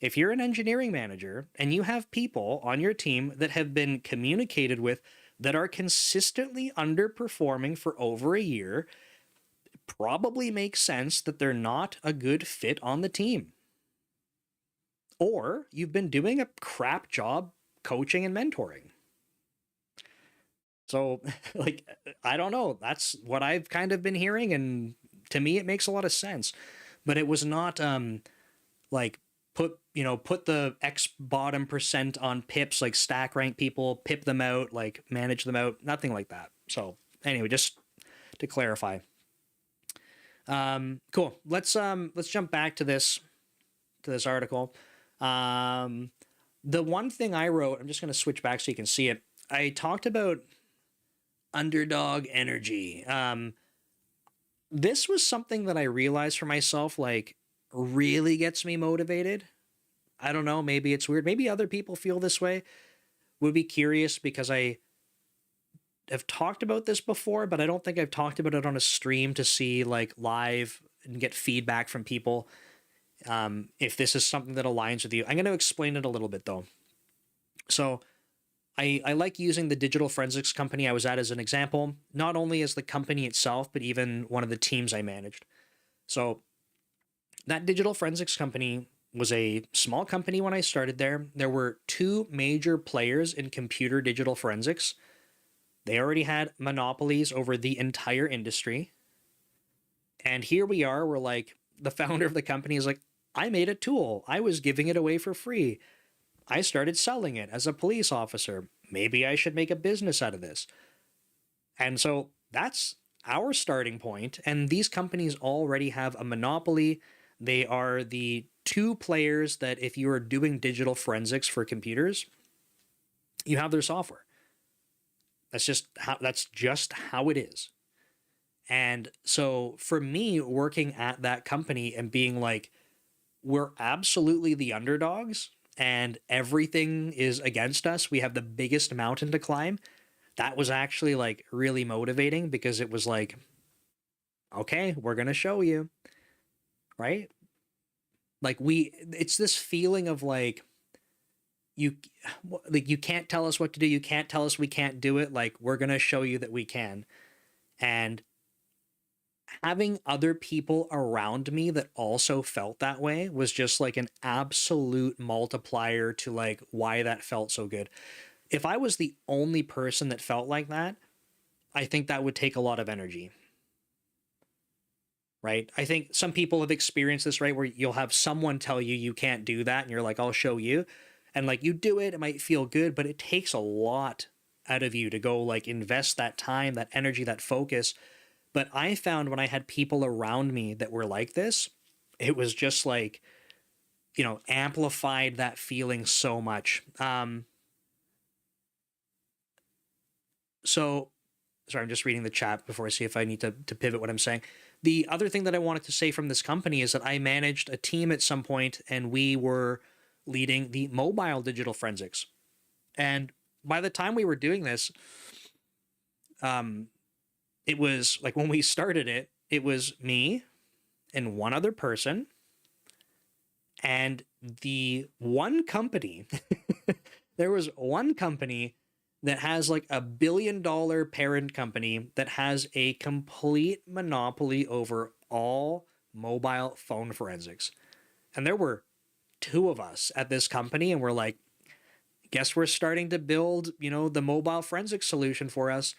[SPEAKER 1] If you're an engineering manager and you have people on your team that have been communicated with that are consistently underperforming for over a year, it probably makes sense that they're not a good fit on the team. Or you've been doing a crap job coaching and mentoring. So, like, I don't know. That's what I've kind of been hearing, and to me, it makes a lot of sense. But it was not like put the X bottom percent on pips, like stack rank people, pip them out, like manage them out, nothing like that. So anyway, just to clarify. Cool. Let's jump back to this article. The one thing I wrote, I'm just going to switch back so you can see it. I talked about underdog energy. This was something that I realized for myself, like, really gets me motivated. I don't know, maybe it's weird. Maybe other people feel this way. Would be curious because I have talked about this before, but I don't think I've talked about it on a stream to see like live and get feedback from people. If this is something that aligns with you, I'm going to explain it a little bit though. So I like using the digital forensics company I was at as an example, not only as the company itself, but even one of the teams I managed. So that digital forensics company was a small company when I started there. There were two major players in computer digital forensics. They already had monopolies over the entire industry. And here we are, we're like, the founder of the company is like, I made a tool. I was giving it away for free. I started selling it as a police officer. Maybe I should make a business out of this. And so that's our starting point. And these companies already have a monopoly. They are the two players that if you are doing digital forensics for computers, you have their software. That's just how it is. And so for me, working at that company and being like, we're absolutely the underdogs and everything is against us. We have the biggest mountain to climb. That was actually like really motivating because it was like, okay, we're going to show you, right? Like it's this feeling of like, you can't tell us what to do. You can't tell us we can't do it. Like, we're going to show you that we can. And having other people around me that also felt that way was just like an absolute multiplier to like why that felt so good. If I was the only person that felt like that, I think that would take a lot of energy. Right? I think some people have experienced this, right? Where you'll have someone tell you you can't do that and you're like, I'll show you. And like you do it, it might feel good, but it takes a lot out of you to go like invest that time, that energy, that focus. But I found when I had people around me that were like this, it was just like, amplified that feeling so much. So, sorry, I'm just reading the chat before I see if I need to pivot what I'm saying. The other thing that I wanted to say from this company is that I managed a team at some point and we were leading the mobile digital forensics. And by the time we were doing this, it was like when we started it, it was me and one other person. And the one company, there was one company that has like $1 billion parent company that has a complete monopoly over all mobile phone forensics. And there were two of us at this company and we're like, guess we're starting to build, the mobile forensic solution for us.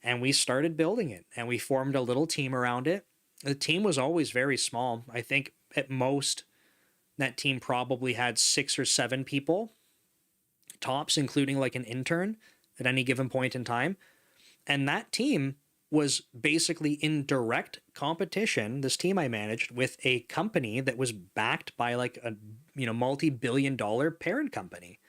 [SPEAKER 1] And we started building it and we formed a little team around it. The team was always very small. I think at most that team probably had 6 or 7 people tops, including like an intern at any given point in time. And that team was basically in direct competition, this team I managed, with a company that was backed by like a multi-billion-dollar parent company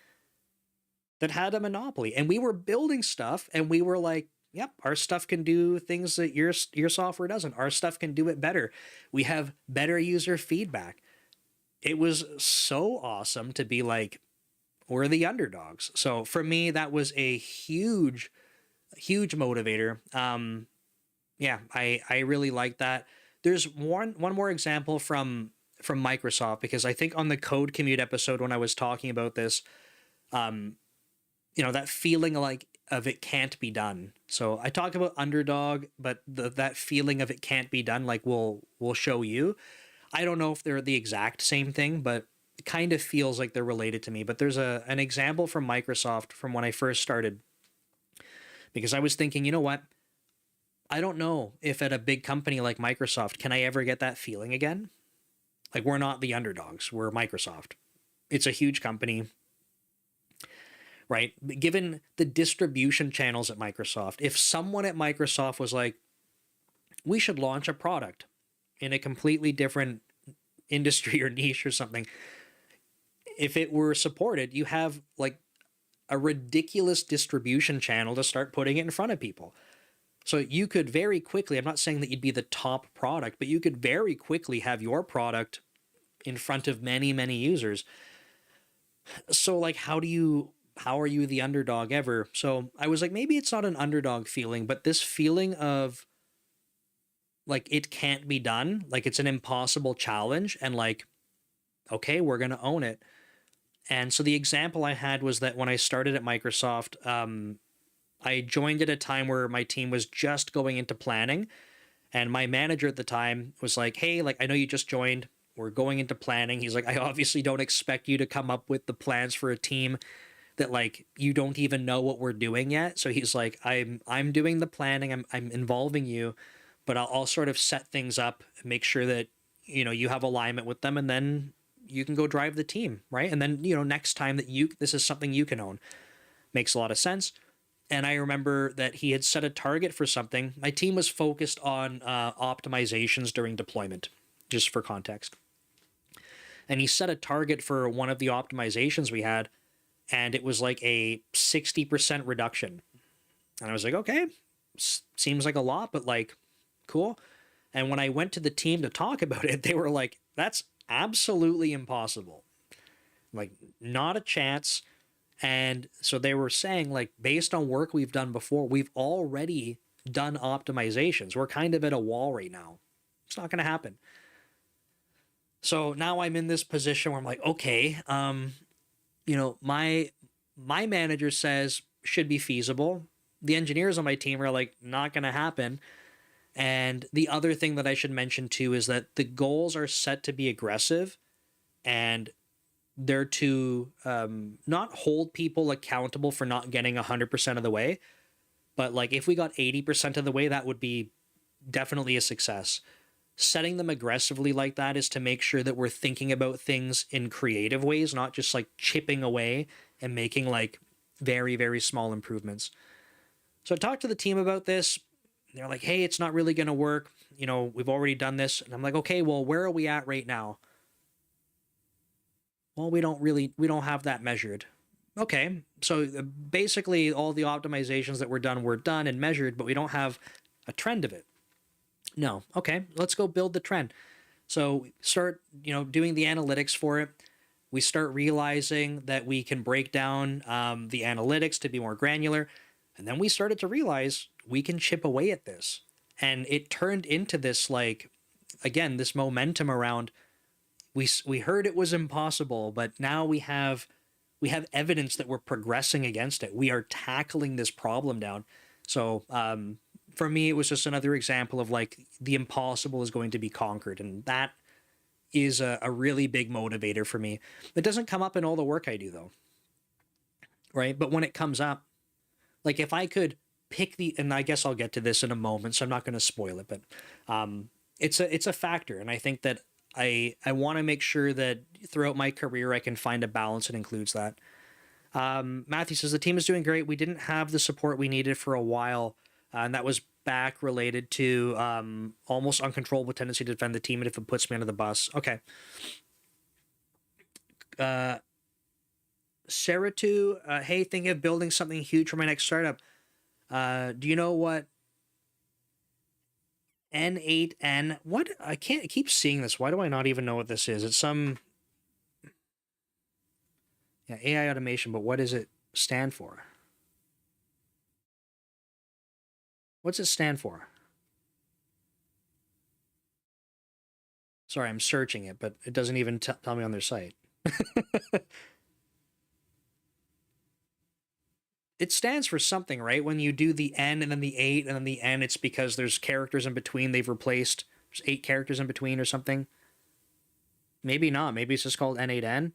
[SPEAKER 1] that had a monopoly. And we were building stuff and we were like, yep, our stuff can do things that your software doesn't. Our stuff can do it better. We have better user feedback. It was so awesome to be like, we're the underdogs. So for me, that was a huge motivator. Yeah, I really like that. There's one more example from from Microsoft, because I think on the Code Commute episode when I was talking about this, um, that feeling like of it can't be done. So I talk about underdog, but that feeling of it can't be done, like we'll show you. I don't know if they're the exact same thing, but it kind of feels like they're related to me. But there's an example from Microsoft from when I first started, because I was thinking, you know what? I don't know if at a big company like Microsoft, can I ever get that feeling again? Like, we're not the underdogs, we're Microsoft. It's a huge company, right? Given the distribution channels at Microsoft, if someone at Microsoft was like, we should launch a product in a completely different industry or niche or something, if it were supported, you have like a ridiculous distribution channel to start putting it in front of people. So you could very quickly, I'm not saying that you'd be the top product, but you could very quickly have your product in front of many, many users. So like, how are you the underdog ever? So I was like, maybe it's not an underdog feeling, but this feeling of like, it can't be done. Like, it's an impossible challenge. And like, okay, we're going to own it. And so the example I had was that when I started at Microsoft, I joined at a time where my team was just going into planning. And my manager at the time was like, hey, like, I know you just joined. We're going into planning. He's like, I obviously don't expect you to come up with the plans for a team that like you don't even know what we're doing yet. So he's like, I'm doing the planning. I'm involving you, but I'll sort of set things up and make sure that, you have alignment with them, and then you can go drive the team, right? And then, next time that this is something you can own. Makes a lot of sense. And I remember that he had set a target for something. My team was focused on optimizations during deployment, just for context. And he set a target for one of the optimizations we had, and it was like a 60% reduction. And I was like, okay, seems like a lot, but like, cool. And when I went to the team to talk about it, they were like, that's absolutely impossible. Like, not a chance. And so they were saying, like, based on work we've done before, we've already done optimizations. We're kind of at a wall right now. It's not going to happen. So now I'm in this position where I'm like, okay, my manager says should be feasible. The engineers on my team are like, not going to happen. And the other thing that I should mention too is that the goals are set to be aggressive, and they're to not hold people accountable for not getting 100% of the way. But like, if we got 80% of the way, that would be definitely a success. Setting them aggressively like that is to make sure that we're thinking about things in creative ways, not just like chipping away and making like very, very small improvements. So I talked to the team about this. They're like, hey, it's not really going to work. We've already done this. And I'm like, okay, well, where are we at right now? Well, we don't have that measured. Okay, so basically all the optimizations that were done and measured, but we don't have a trend of it. No. Okay, let's go build the trend. So start, doing the analytics for it. We start realizing that we can break down the analytics to be more granular. And then we started to realize we can chip away at this. And it turned into this, like, again, this momentum around, we heard it was impossible, but now we have evidence that we're progressing against it. We are tackling this problem down. So for me, it was just another example of like, the impossible is going to be conquered. And that is a really big motivator for me. It doesn't come up in all the work I do though. Right. But when it comes up, like, if I could pick and I guess I'll get to this in a moment, so I'm not going to spoil it, but it's a factor. And I think that I want to make sure that throughout my career, I can find a balance that includes that. Matthew says, the team is doing great. We didn't have the support we needed for a while. And that was back related to almost uncontrollable tendency to defend the team, and if it puts me under the bus. Okay. Saratu, hey, thinking of building something huge for my next startup. Do you know what N8N? What? I keep seeing this. Why do I not even know what this is? It's some AI automation, but what does it stand for? What's it stand for? Sorry, I'm searching it, but it doesn't even tell me on their site. It stands for something, right? When you do the N and then the 8 and then the N, it's because there's characters in between they've replaced. There's 8 characters in between or something. Maybe not. Maybe it's just called N8N.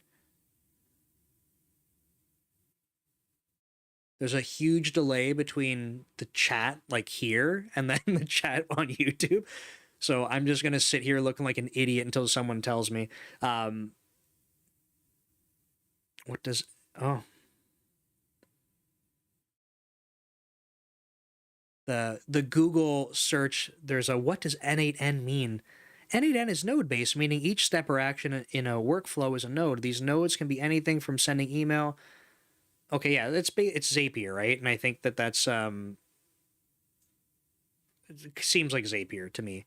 [SPEAKER 1] There's a huge delay between the chat, like here, and then the chat on YouTube. So I'm just going to sit here looking like an idiot until someone tells me. What does... Oh. The Google search, there's a what does N8N mean? N8N is node-based, meaning each step or action in a workflow is a node. These nodes can be anything from sending email. Okay, yeah, it's Zapier, right? And I think that's it seems like Zapier to me.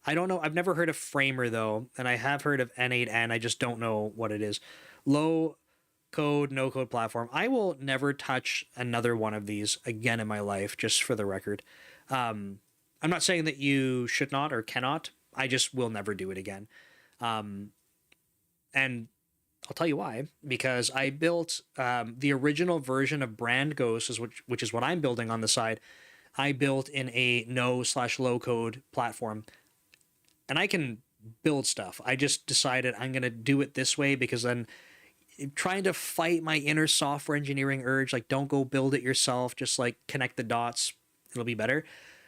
[SPEAKER 1] I don't know. I've never heard of Framer though, and I have heard of N8N. I just don't know what it is. Low code, no code platform. I will never touch another one of these again in my life, just for the record. I'm not saying that you should not or cannot. I just will never do it again. And I'll tell you why. Because I built the original version of Brand Ghost, which is what I'm building on the side. I built in a no/low code platform. And I can build stuff. I just decided I'm going to do it this way because then trying to fight my inner software engineering urge, like don't go build it yourself, just like connect the dots, it'll be better.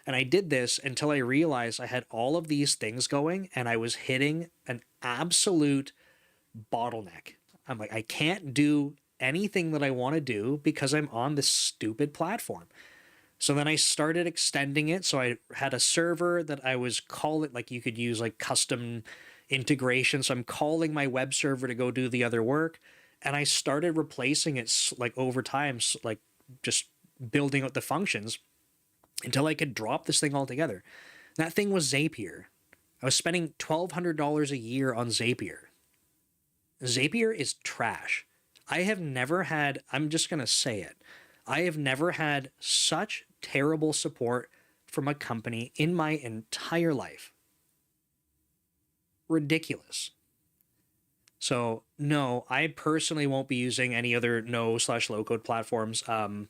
[SPEAKER 1] And I did this until I realized I had all of these things going and I was hitting an absolute bottleneck. I'm like, I can't do anything that I want to do because I'm on this stupid platform. So then I started extending it. So I had a server that I was calling, like you could use like custom integration. So I'm calling my web server to go do the other work. And I started replacing it like over time, like just building out the functions until I could drop this thing altogether. That thing was Zapier. I was spending $1,200 a year on Zapier. Zapier is trash. I have never had, I'm just going to say it, I have never had such terrible support from a company in my entire life. Ridiculous. So no, I personally won't be using any other no/low code platforms. I'm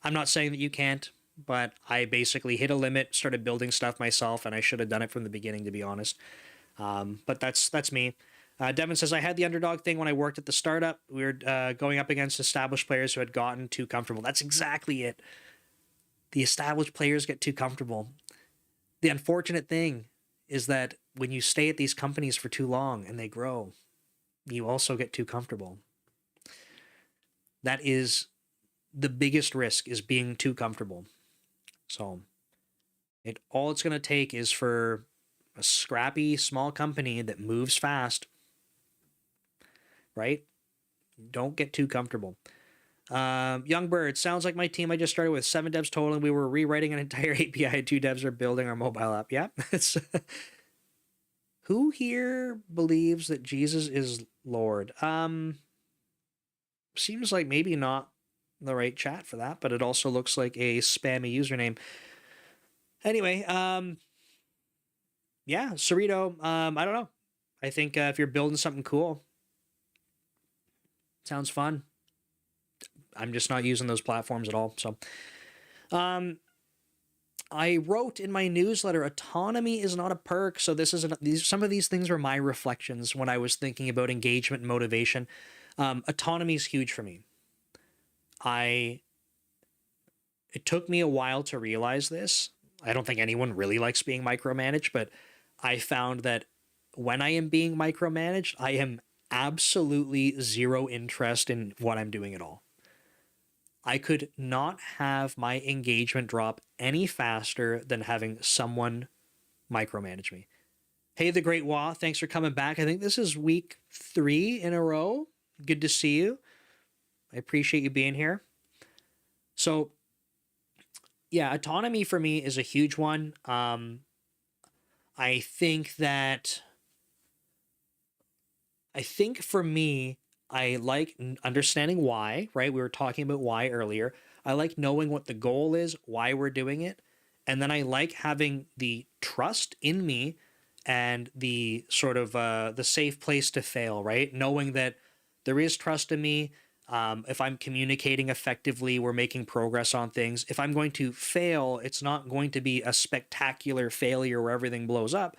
[SPEAKER 1] not saying that you can't, but I basically hit a limit, started building stuff myself, and I should have done it from the beginning, to be honest. But that's me. Devin says, I had the underdog thing when I worked at the startup. We were going up against established players who had gotten too comfortable. That's exactly it. The established players get too comfortable. The unfortunate thing is that when you stay at these companies for too long and they grow, you also get too comfortable. That is the biggest risk, is being too comfortable. So all it's going to take is for a scrappy small company that moves fast, right? Don't get too comfortable. Young Bird, sounds like my team I just started with 7 devs total, and we were rewriting an entire API. 2 devs are building our mobile app. Yeah. Who here believes that Jesus is Lord? Seems like maybe not the right chat for that, but it also looks like a spammy username. Anyway, yeah, Cerrito, I don't know. I think if you're building something cool, sounds fun. I'm just not using those platforms at all. So, I wrote in my newsletter, autonomy is not a perk. So some of these things were my reflections when I was thinking about engagement and motivation. Autonomy is huge for me. It took me a while to realize this. I don't think anyone really likes being micromanaged, but I found that when I am being micromanaged, I am absolutely zero interest in what I'm doing at all. I could not have my engagement drop any faster than having someone micromanage me. Hey, the Great Wah, thanks for coming back. I think this is week 3 in a row. Good to see you. I appreciate you being here. So, yeah, autonomy for me is a huge one. I think for me, I like understanding why, right? We were talking about why earlier. I like knowing what the goal is, why we're doing it. And then I like having the trust in me and the sort of the safe place to fail, right? Knowing that there is trust in me. If I'm communicating effectively, we're making progress on things. If I'm going to fail, it's not going to be a spectacular failure where everything blows up.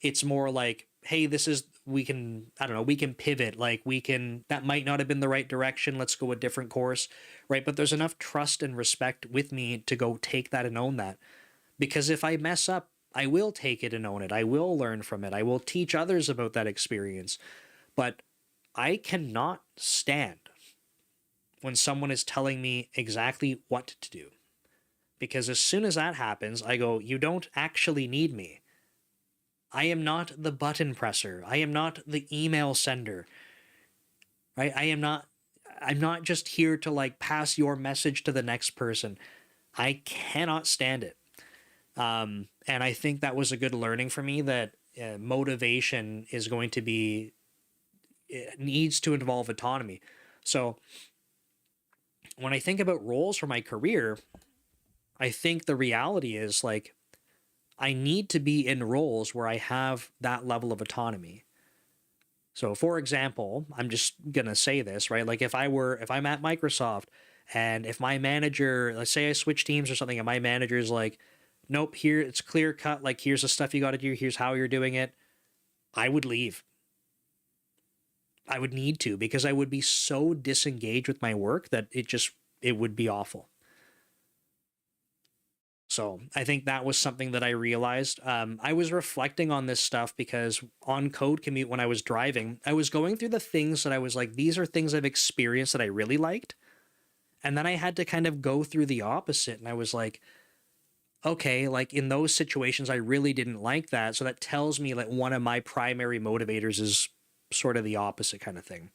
[SPEAKER 1] It's more like, hey, this is, we can, I don't know, we can pivot. Like, we can, that might not have been the right direction. Let's go a different course, right? But there's enough trust and respect with me to go take that and own that. Because if I mess up, I will take it and own it. I will learn from it. I will teach others about that experience. But I cannot stand when someone is telling me exactly what to do. Because as soon as that happens, I go, you don't actually need me. I am not the button presser. I am not the email sender. Right? I'm not just here to like pass your message to the next person. I cannot stand it. And I think that was a good learning for me, that motivation is going to be, it needs to involve autonomy. So when I think about roles for my career, I think the reality is like, I need to be in roles where I have that level of autonomy. So for example, I'm just going to say this, right? Like if I'm at Microsoft and if my manager, let's say I switch teams or something and my manager is like, nope, here it's clear cut. Like, here's the stuff you got to do. Here's how you're doing it. I would leave. I would need to, because I would be so disengaged with my work that it would be awful. So I think that was something that I realized. I was reflecting on this stuff because on Code Commute, when I was driving, I was going through the things that I was like, these are things I've experienced that I really liked. And then I had to kind of go through the opposite. And I was like, okay, like in those situations, I really didn't like that. So that tells me like one of my primary motivators is sort of the opposite kind of thing.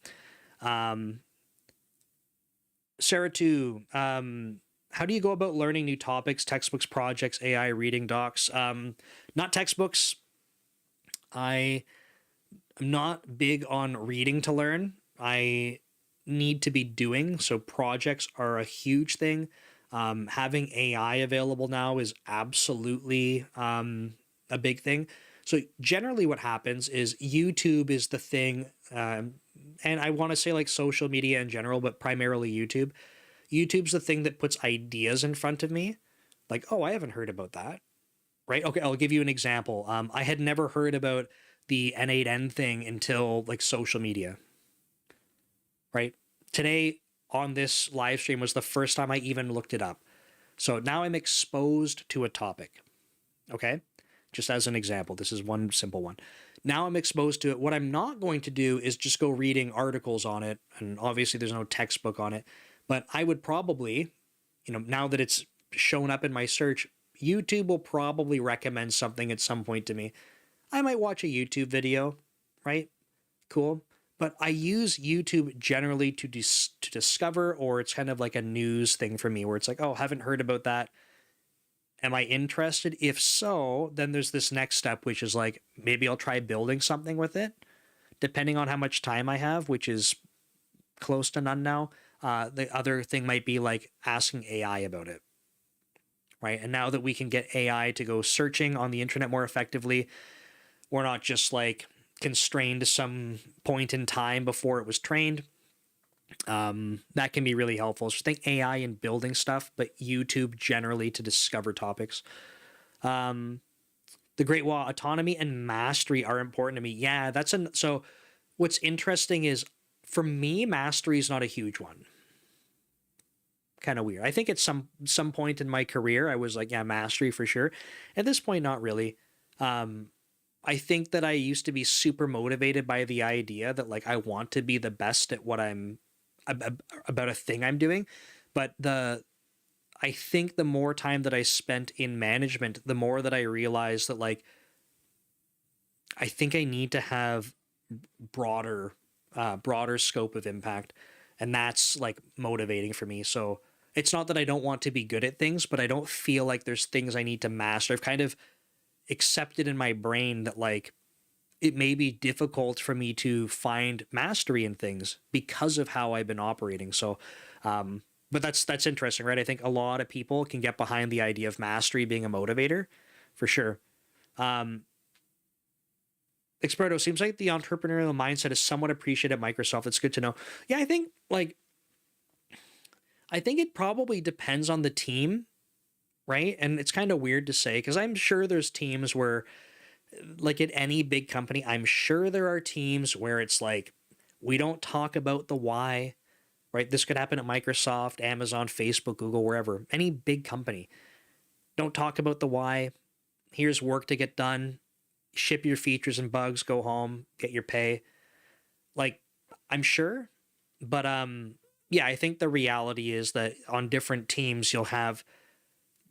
[SPEAKER 1] Sarah, too, how do you go about learning new topics, textbooks, projects, AI, reading docs? Not textbooks. I am not big on reading to learn. I need to be doing. So projects are a huge thing. Having AI available now is absolutely a big thing. So generally what happens is YouTube is the thing, and I want to say like social media in general, but primarily YouTube. YouTube's the thing that puts ideas in front of me. Like, oh, I haven't heard about that. Right? Okay, I'll give you an example. I had never heard about the N8N thing until like social media. Right? Today on this live stream was the first time I even looked it up. So now I'm exposed to a topic. Okay? Just as an example, this is one simple one. Now I'm exposed to it. What I'm not going to do is just go reading articles on it. And obviously there's no textbook on it. But I would probably, now that it's shown up in my search, YouTube will probably recommend something at some point to me. I might watch a YouTube video, right? Cool. But I use YouTube generally to discover, or it's kind of like a news thing for me where it's like, oh, haven't heard about that. Am I interested? If so, then there's this next step, which is like, maybe I'll try building something with it, depending on how much time I have, which is close to none now. The other thing might be like asking AI about it, right? And now that we can get AI to go searching on the internet more effectively, we're not just like constrained to some point in time before it was trained. That can be really helpful. So think AI in building stuff, but YouTube generally to discover topics. The Great Wall, autonomy and mastery are important to me. Yeah, so what's interesting is, for me, mastery is not a huge one. Kind of weird. I think at some point in my career, I was like, yeah, mastery for sure. At this point, not really. I think that I used to be super motivated by the idea that like I want to be the best at what I'm about a thing I'm doing. But I think the more time that I spent in management, the more that I realized that like I think I need to have broader scope of impact, and that's like motivating for me. So it's not that I don't want to be good at things, but I don't feel like there's things I need to master. I've kind of accepted in my brain that like it may be difficult for me to find mastery in things because of how I've been operating. So but that's interesting, right? I think a lot of people can get behind the idea of mastery being a motivator, for sure. Experto, seems like the entrepreneurial mindset is somewhat appreciated at Microsoft. It's good to know. Yeah, I think it probably depends on the team, right? And it's kind of weird to say because I'm sure there's teams where, like at any big company, I'm sure there are teams where it's like, we don't talk about the why, right? This could happen at Microsoft, Amazon, Facebook, Google, wherever, any big company. Don't talk about the why. Here's work to get done. Ship your features and bugs, go home, get your pay. Like, I'm sure, but yeah, I think the reality is that on different teams you'll have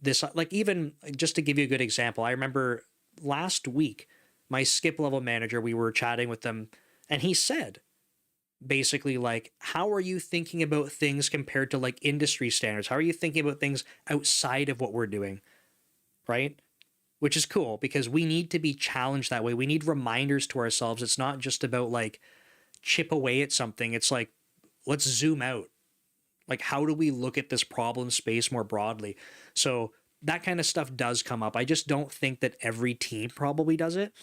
[SPEAKER 1] this, like, even just to give you a good example, I remember last week my skip level manager, we were chatting with them, and he said basically like, how are you thinking about things compared to like industry standards? How are you thinking about things outside of what we're doing, right? Which is cool because we need to be challenged that way. We need reminders to ourselves. It's not just about like chip away at something. It's like, let's zoom out. Like, how do we look at this problem space more broadly? So that kind of stuff does come up. I just don't think that every team probably does it,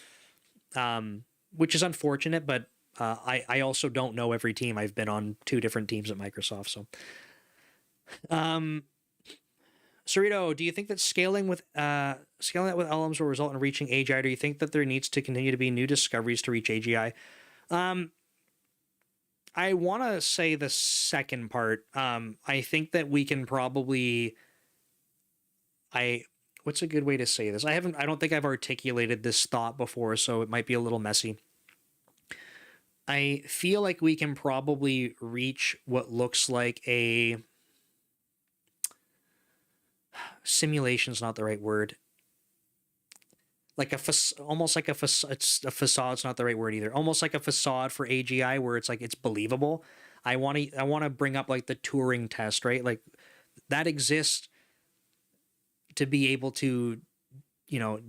[SPEAKER 1] which is unfortunate. But I also don't know every team. I've been on 2 different teams at Microsoft. So, Cerrito, do you think that scaling that with LLMs will result in reaching AGI? Do you think that there needs to continue to be new discoveries to reach AGI? I want to say the second part. I think that we can probably. What's a good way to say this? I don't think I've articulated this thought before, so it might be a little messy. I feel like we can probably reach what looks like a simulation's not the right word. Like almost like a facade's not the right word either. Almost like a facade for AGI where it's like it's believable. I want to bring up like the Turing test, right? Like that exists to be able to,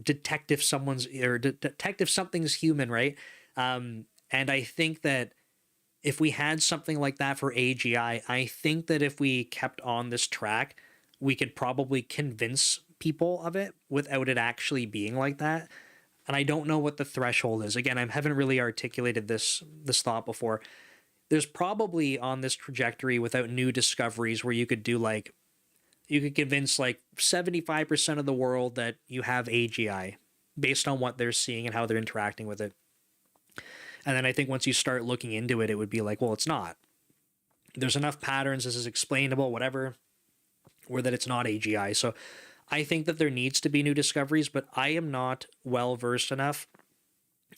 [SPEAKER 1] detect if detect if something's human, right? And I think that if we had something like that for AGI, I think that if we kept on this track, we could probably convince people of it without it actually being like that. And I don't know what the threshold is. Again, I haven't really articulated this thought before. There's probably on this trajectory without new discoveries where you could do like, you could convince like 75% of the world that you have AGI based on what they're seeing and how they're interacting with it. And then I think once you start looking into it, it would be like, well, it's not. There's enough patterns, this is explainable, whatever, or that it's not AGI. So I think that there needs to be new discoveries, but I am not well versed enough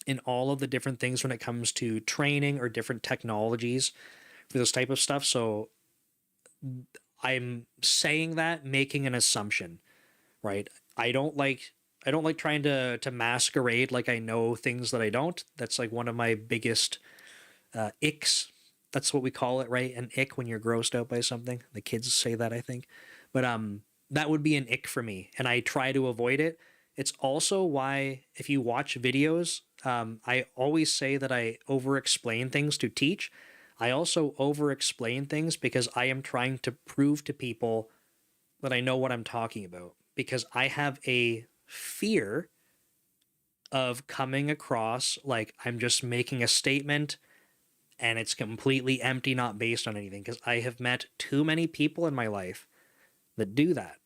[SPEAKER 1] in all of the different things when it comes to training or different technologies for this type of stuff. So I'm saying that, making an assumption, right? I don't like trying to masquerade like I know things that I don't. That's like one of my biggest icks. That's what we call it, right? An ick when you're grossed out by something. The kids say that, I think. But that would be an ick for me, and I try to avoid it. It's also why if you watch videos, I always say that I over-explain things to teach. I also over-explain things because I am trying to prove to people that I know what I'm talking about, because I have a fear of coming across like I'm just making a statement and it's completely empty, not based on anything, because I have met too many people in my life that do that,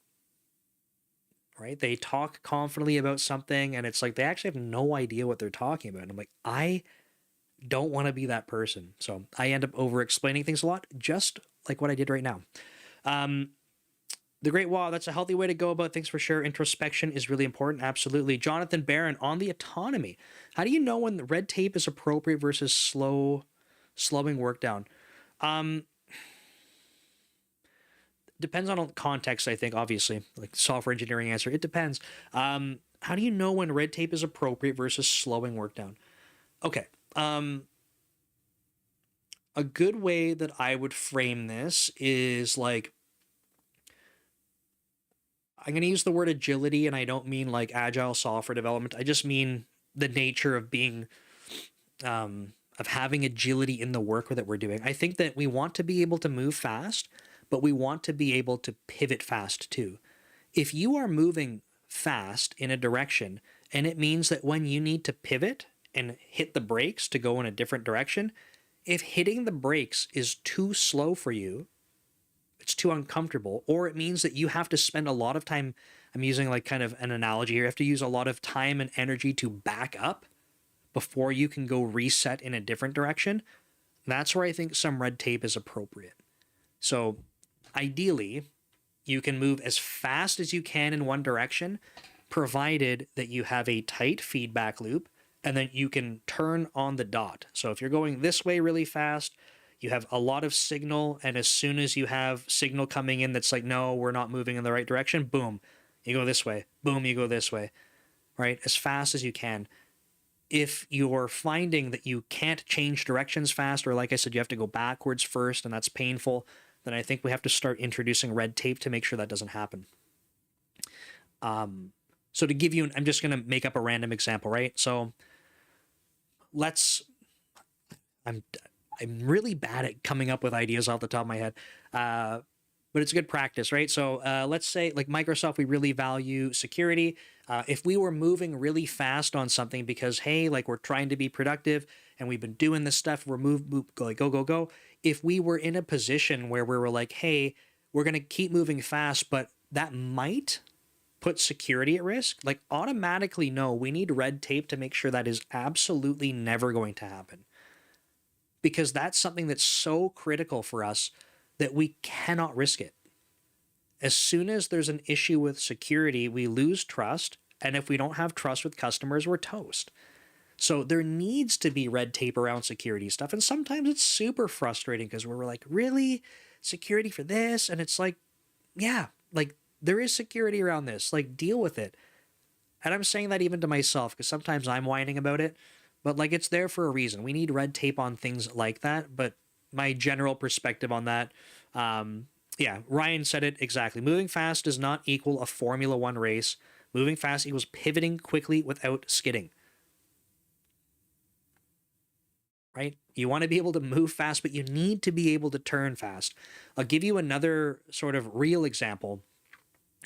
[SPEAKER 1] right? They talk confidently about something and it's like they actually have no idea what they're talking about. And I'm like, I don't want to be that person. So I end up over explaining things a lot, just like what I did right now. The Great Wall, that's a healthy way to go about things for sure. Introspection is really important. Absolutely. Jonathan Barron on the autonomy. How do you know when the red tape is appropriate versus slowing work down? Depends on context, I think, obviously. Like software engineering answer, it depends. How do you know when red tape is appropriate versus slowing work down? Okay. A good way that I would frame this is like, I'm going to use the word agility, and I don't mean like agile software development. I just mean the nature of being, of having agility in the work that we're doing. I think that we want to be able to move fast, but we want to be able to pivot fast too. If you are moving fast in a direction, and it means that when you need to pivot and hit the brakes to go in a different direction, if hitting the brakes is too slow for you, it's too uncomfortable, or it means that you have to spend a lot of time, I'm using like kind of an analogy here, you have to use a lot of time and energy to back up before you can go reset in a different direction, that's where I think some red tape is appropriate. So ideally, you can move as fast as you can in one direction, provided that you have a tight feedback loop and then you can turn on the dot. So if you're going this way really fast, you have a lot of signal, and as soon as you have signal coming in that's like, no, we're not moving in the right direction, boom, you go this way, boom, you go this way, right? As fast as you can. If you're finding that you can't change directions fast, or like I said, you have to go backwards first and that's painful, then I think we have to start introducing red tape to make sure that doesn't happen. So to give you, I'm just going to make up a random example, right? So I'm really bad at coming up with ideas off the top of my head, but it's good practice, right? So let's say like Microsoft, we really value security. If we were moving really fast on something because, hey, like we're trying to be productive and we've been doing this stuff, we're go. If we were in a position where we were like, hey, we're going to keep moving fast, but that might put security at risk, like automatically, no, we need red tape to make sure that is absolutely never going to happen. Because that's something that's so critical for us that we cannot risk it. As soon as there's an issue with security, we lose trust. And if we don't have trust with customers, we're toast. So there needs to be red tape around security stuff. And sometimes it's super frustrating because we're like, really? Security for this? And it's like, yeah, like there is security around this. Like deal with it. And I'm saying that even to myself because sometimes I'm whining about it. But like it's there for a reason. We need red tape on things like that. But my general perspective on that, yeah, Ryan said it exactly. Moving fast does not equal a Formula One race. Moving fast equals pivoting quickly without skidding. Right? You want to be able to move fast, but you need to be able to turn fast. I'll give you another sort of real example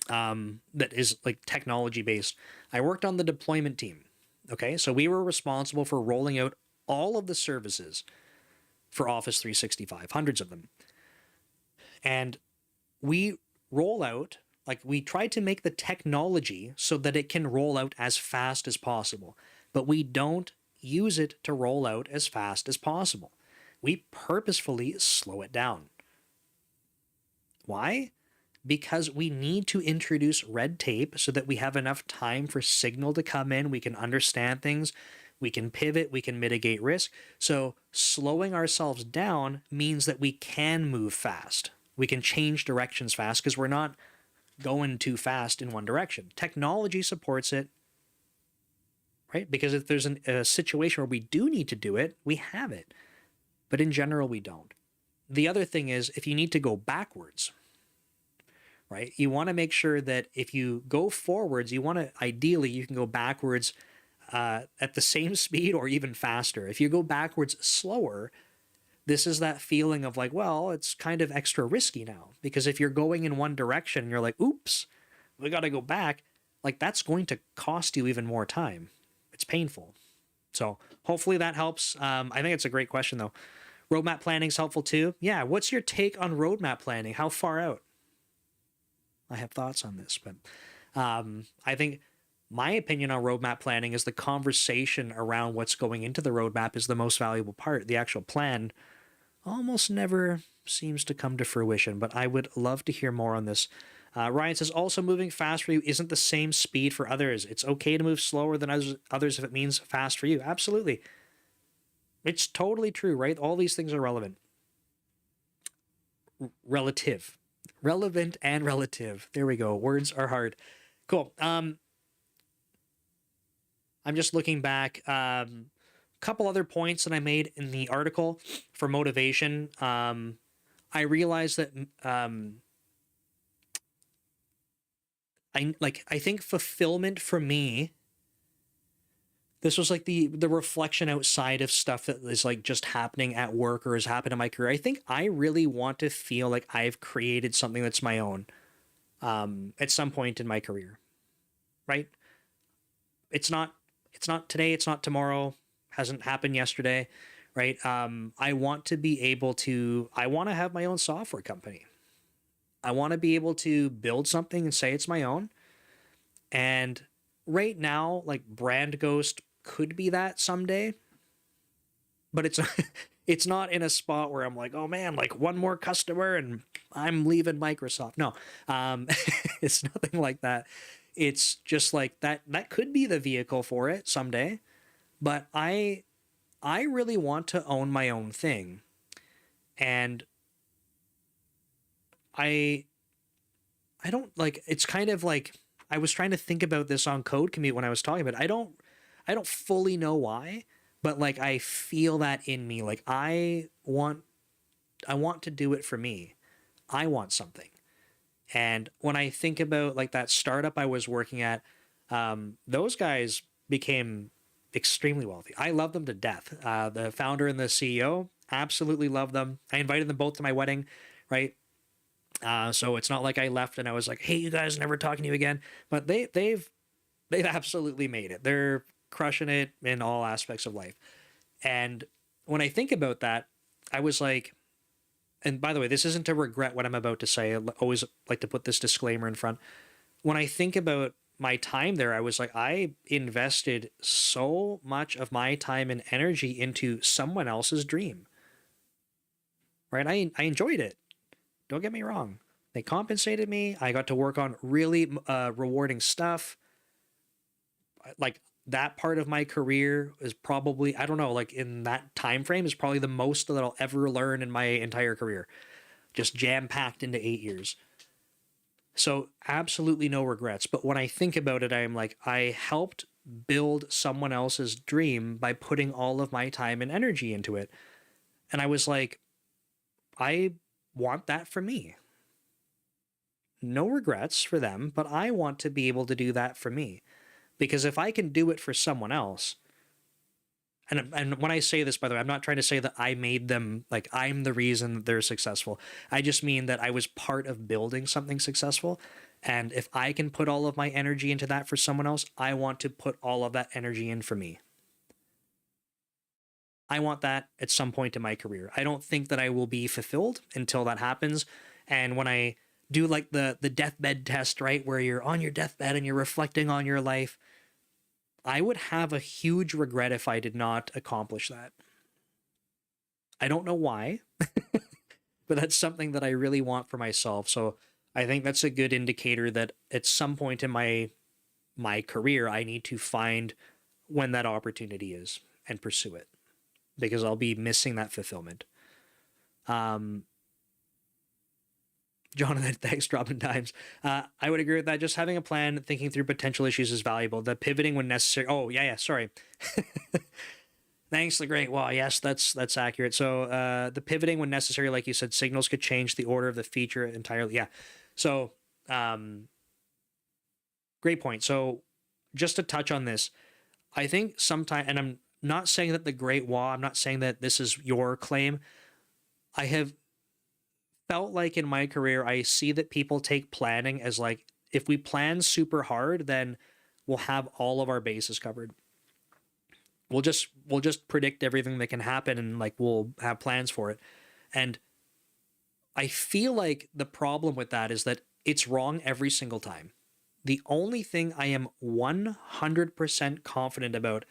[SPEAKER 1] that is like technology based. I worked on the deployment team. Okay, so we were responsible for rolling out all of the services for Office 365, hundreds of them. And we roll out, like we try to make the technology so that it can roll out as fast as possible, but we don't use it to roll out as fast as possible. We purposefully slow it down. Why? Because we need to introduce red tape so that we have enough time for signal to come in. We can understand things. We can pivot. We can mitigate risk. So slowing ourselves down means that we can move fast. We can change directions fast because we're not going too fast in one direction. Technology supports it, right? Because if there's a situation where we do need to do it, we have it. But in general, we don't. The other thing is if you need to go backwards, right? You want to make sure that if you go forwards, you want to, ideally, you can go backwards at the same speed or even faster. If you go backwards slower, this is that feeling of like, well, it's kind of extra risky now. Because if you're going in one direction, and you're like, oops, we got to go back. Like that's going to cost you even more time. It's painful. So hopefully that helps. I think it's a great question though. Roadmap planning is helpful too. Yeah. What's your take on roadmap planning? How far out? I have thoughts on this, but I think my opinion on roadmap planning is the conversation around what's going into the roadmap is the most valuable part. The actual plan almost never seems to come to fruition, but I would love to hear more on this. Ryan says, also moving fast for you isn't the same speed for others. It's okay to move slower than others if it means fast for you. Absolutely. It's totally true, right? All these things are relevant. Relative. Relevant and relative. There we go. Words are hard. Cool. I'm just looking back. Couple other points that I made in the article for motivation. I realized that I think fulfillment for me, this was like the reflection outside of stuff that is like just happening at work or has happened in my career. I think I really want to feel like I've created something that's my own at some point in my career, right? It's not today, it's not tomorrow, hasn't happened yesterday, right? I want to be able to, I want to have my own software company. I want to be able to build something and say it's my own. And right now, like Brand Ghost could be that someday, but it's it's not in a spot where I'm like, oh man, like one more customer and I'm leaving Microsoft. No, it's nothing like that. It's just like that could be the vehicle for it someday, but I really want to own my own thing. And I I don't like, it's kind of like I was trying to think about this on Code Commute when I was talking about it. I don't fully know why, but like I feel that in me. Like I want to do it for me. I want something. And when I think about like that startup I was working at, those guys became extremely wealthy. I love them to death. The founder and the CEO, absolutely love them. I invited them both to my wedding, right? So it's not like I left and I was like, "Hey, you guys, never talking to you again." But they've absolutely made it. They're crushing it in all aspects of life. And when I think about that, I was like, and by the way, this isn't to regret what I'm about to say. I always like to put this disclaimer in front. When I think about my time there, I was like, I invested so much of my time and energy into someone else's dream, right? I enjoyed it. Don't get me wrong. They compensated me. I got to work on really rewarding stuff. Like that part of my career is probably, I don't know, like in that time frame is probably the most that I'll ever learn in my entire career. Just jam packed into 8 years. So absolutely no regrets. But when I think about it, I'm like, I helped build someone else's dream by putting all of my time and energy into it. And I was like, I want that for me. No regrets for them, but I want to be able to do that for me. Because if I can do it for someone else, and when I say this, by the way, I'm not trying to say that I made them, like I'm the reason that they're successful. I just mean that I was part of building something successful. And if I can put all of my energy into that for someone else, I want to put all of that energy in for me. I want that at some point in my career. I don't think that I will be fulfilled until that happens. And when I do like the deathbed test, right, where you're on your deathbed and you're reflecting on your life, I would have a huge regret if I did not accomplish that. I don't know why, but that's something that I really want for myself. So I think that's a good indicator that at some point in my career, I need to find when that opportunity is and pursue it, because I'll be missing that fulfillment. Um, Jonathan, thanks, dropping times. I would agree with that. Just having a plan, thinking through potential issues is valuable. The pivoting when necessary. Oh, yeah, sorry. Thanks, the great. Wow, yes, that's accurate. So the pivoting when necessary, like you said, signals could change the order of the feature entirely. Yeah. So great point. So just to touch on this, I think sometimes, and I'm not saying that the Great Wall, I'm not saying that this is your claim. I have felt like in my career, I see that people take planning as like, if we plan super hard, then we'll have all of our bases covered. We'll just predict everything that can happen and like we'll have plans for it. And I feel like the problem with that is that it's wrong every single time. The only thing I am 100% confident about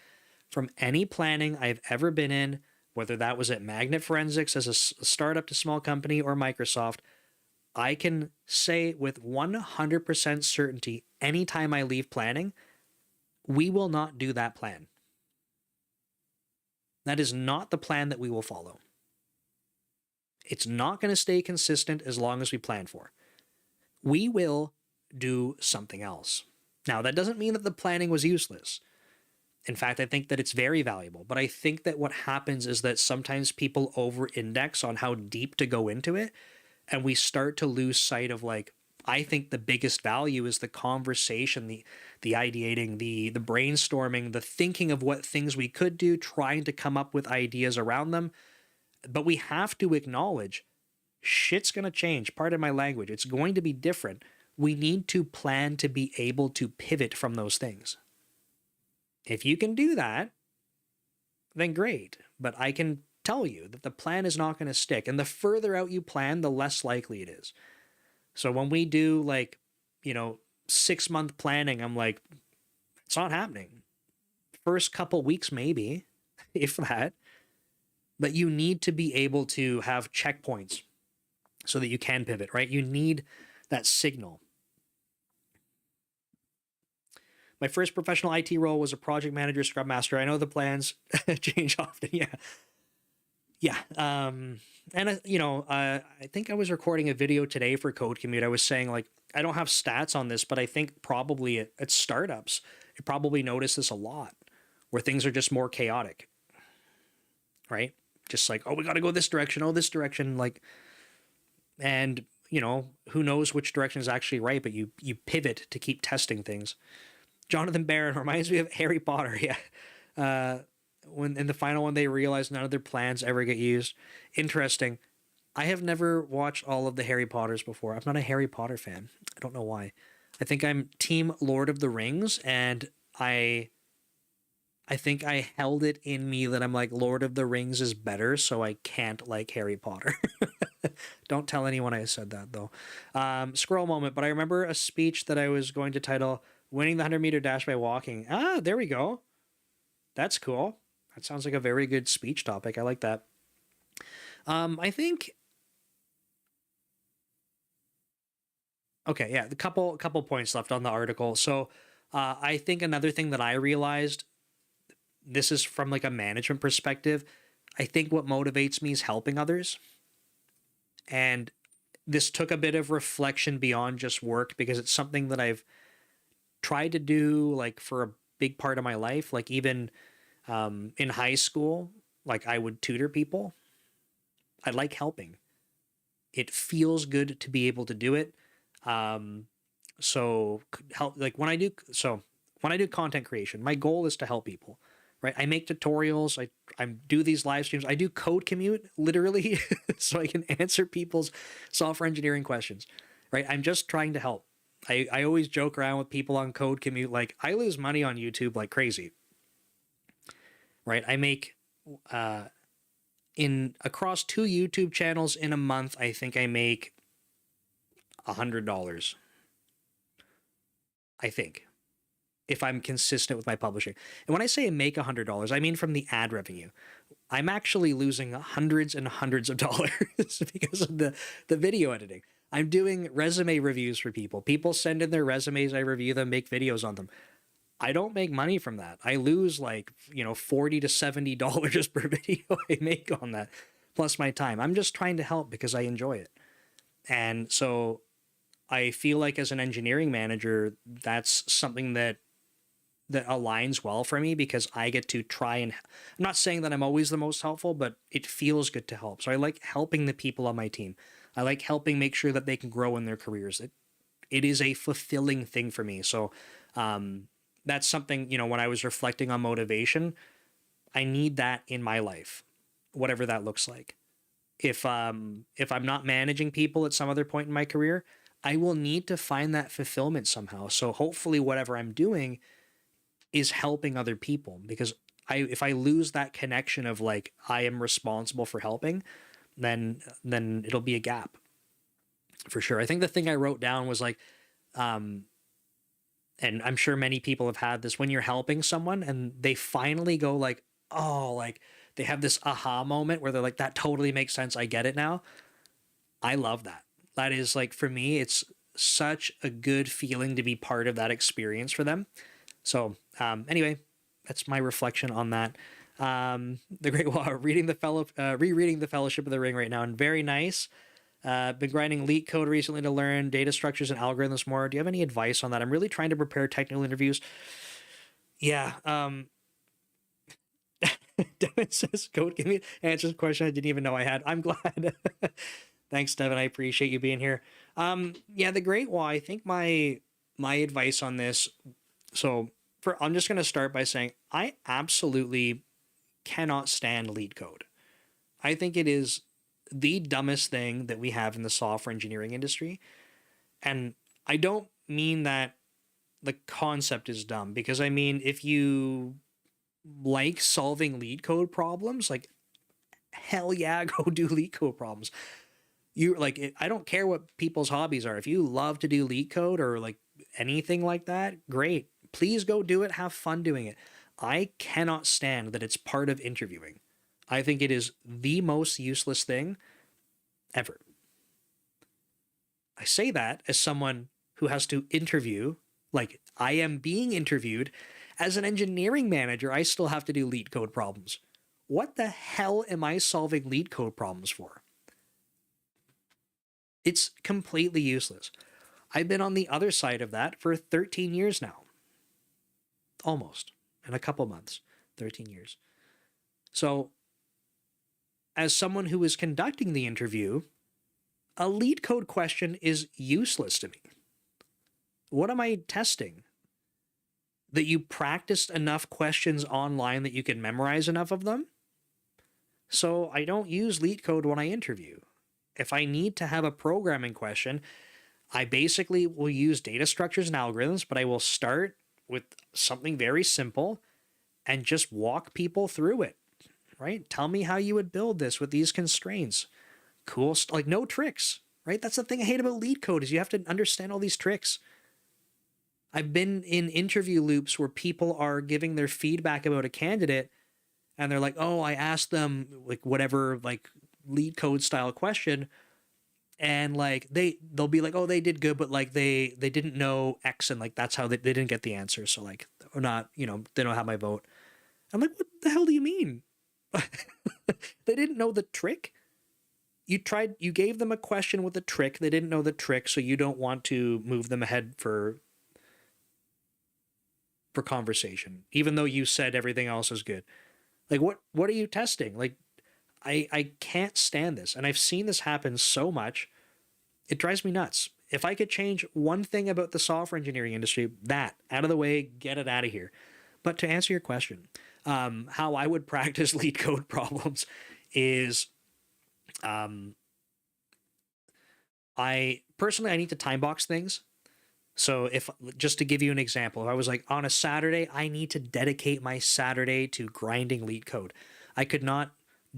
[SPEAKER 1] from any planning I've ever been in, whether that was at Magnet Forensics as a startup to small company or Microsoft, I can say with 100% certainty anytime I leave planning, we will not do that plan. That is not the plan that we will follow. It's not going to stay consistent as long as we plan for. We will do something else. Now, that doesn't mean that the planning was useless. In fact, I think that it's very valuable. But I think that what happens is that sometimes people over-index on how deep to go into it, and we start to lose sight of like, I think the biggest value is the conversation, the ideating, the brainstorming, the thinking of what things we could do, trying to come up with ideas around them. But we have to acknowledge shit's going to change. Pardon my language. It's going to be different. We need to plan to be able to pivot from those things. If you can do that, then great. But I can tell you that the plan is not going to stick. And the further out you plan, the less likely it is. So when we do like, 6-month planning, I'm like, it's not happening. First couple weeks, maybe, if that. But you need to be able to have checkpoints so that you can pivot, right? You need that signal. My first professional IT role was a project manager, scrum master. I know the plans change often. Yeah. Yeah. And, I think I was recording a video today for Code Commute. I was saying, like, I don't have stats on this, but I think probably at startups, you probably notice this a lot where things are just more chaotic, right? Just like, oh, we got to go this direction. Oh, this direction. Like, and, who knows which direction is actually right, but you pivot to keep testing things. Jonathan Barron reminds me of Harry Potter. Yeah. When in the final one, they realize none of their plans ever get used. Interesting. I have never watched all of the Harry Potters before. I'm not a Harry Potter fan. I don't know why. I think I'm team Lord of the Rings, and I think I held it in me that I'm like, Lord of the Rings is better, so I can't like Harry Potter. Don't tell anyone I said that, though. Scroll moment, but I remember a speech that I was going to title Winning the 100-meter dash by walking. Ah, there we go. That's cool. That sounds like a very good speech topic. I like that. I think... Okay, yeah, the couple points left on the article. So I think another thing that I realized, this is from like a management perspective, I think what motivates me is helping others. And this took a bit of reflection beyond just work because it's something that I've tried to do like for a big part of my life. Like even in high school, like I would tutor people. I like helping. It feels good to be able to do it. So help, like when I do content creation, my goal is to help people, right? I make tutorials. I do these live streams. I do Code Commute literally so I can answer people's software engineering questions, right? I'm just trying to help. I always joke around with people on Code Commute. Like I lose money on YouTube like crazy, right? I make, in across 2 YouTube channels in a month, I think I make $100. I think, if I'm consistent with my publishing. And when I say I make $100, I mean from the ad revenue. I'm actually losing hundreds and hundreds of dollars because of the video editing. I'm doing resume reviews for people. People send in their resumes, I review them, make videos on them. I don't make money from that. I lose like, $40 to $70 per video I make on that, plus my time. I'm just trying to help because I enjoy it. And so I feel like as an engineering manager, that's something that aligns well for me because I get to try and, I'm not saying that I'm always the most helpful, but it feels good to help. So I like helping the people on my team. I like helping make sure that they can grow in their careers. It is a fulfilling thing for me. So that's something, when I was reflecting on motivation, I need that in my life, whatever that looks like. If I'm not managing people at some other point in my career, I will need to find that fulfillment somehow. So hopefully whatever I'm doing is helping other people, because if I lose that connection of like I am responsible for helping, then it'll be a gap for sure. I think the thing I wrote down was like, and I'm sure many people have had this, when you're helping someone and they finally go like, oh, like they have this aha moment where they're like, that totally makes sense. I get it now. I love that. That is like, for me, it's such a good feeling to be part of that experience for them. So anyway, that's my reflection on that. The Great Wall, rereading the Fellowship of the Ring right now, and very nice. Been grinding Leak code recently to learn data structures and algorithms more. Do you have any advice on that? I'm really trying to prepare technical interviews. Yeah. Devin says, "Code, give me answers a question I didn't even know I had." I'm glad. Thanks, Devin. I appreciate you being here. Yeah, the Great Wall. I think my advice on this. So I'm just going to start by saying I absolutely cannot stand lead code. I think it is the dumbest thing that we have in the software engineering industry. And I don't mean that the concept is dumb, because I mean, if you like solving lead code problems, like hell yeah, go do lead code problems. You like, I don't care what people's hobbies are. If you love to do lead code or like anything like that, great. Please go do it. Have fun doing it. I cannot stand that it's part of interviewing. I think it is the most useless thing ever. I say that as someone who has to interview, like I am being interviewed as an engineering manager. I still have to do lead code problems. What the hell am I solving lead code problems for? It's completely useless. I've been on the other side of that for 13 years now. Almost. In a couple months. 13 years. So, as someone who is conducting the interview, a lead code question is useless to me. What am I testing? That you practiced enough questions online that you can memorize enough of them? So I don't use lead code when I interview. If I need to have a programming question, I basically will use data structures and algorithms, but I will start with something very simple and just walk people through it, right? Tell me how you would build this with these constraints. Cool, like no tricks, right? That's the thing I hate about lead code is you have to understand all these tricks. I've been in interview loops where people are giving their feedback about a candidate and they're like, oh, I asked them like whatever, like lead code style question. And like, they'll be like, oh, they did good, but like they didn't know X and like, that's how they didn't get the answer. So like, or not, you know, they don't have my vote. I'm like, what the hell do you mean? They didn't know the trick. You gave them a question with a trick. They didn't know the trick. So you don't want to move them ahead for conversation, even though you said everything else is good. Like, what are you testing? Like, I can't stand this. And I've seen this happen so much. It drives me nuts. If I could change one thing about the software engineering industry, that out of the way, get it out of here. But to answer your question, how I would practice lead code problems is, I personally, I need to time box things. So if, just to give you an example, if I was like on a Saturday, I need to dedicate my Saturday to grinding lead code. I could not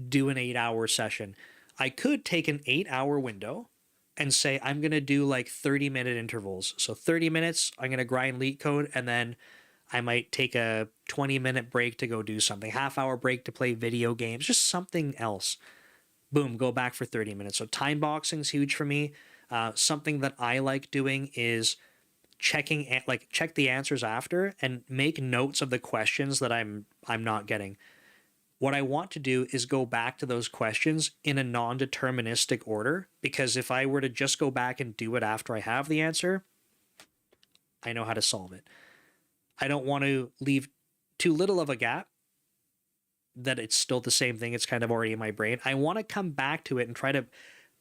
[SPEAKER 1] do an 8-hour session. I could take an 8-hour window and say, I'm going to do like 30-minute intervals. So 30 minutes, I'm going to grind lead code. And then I might take a 20-minute break to go do something, half-hour break to play video games, just something else. Boom, go back for 30 minutes. So time boxing is huge for me. Something that I like doing is check the answers after and make notes of the questions that I'm not getting. What I want to do is go back to those questions in a non-deterministic order, because if I were to just go back and do it after I have the answer, I know how to solve it. I don't want to leave too little of a gap that it's still the same thing. It's kind of already in my brain. I want to come back to it and try to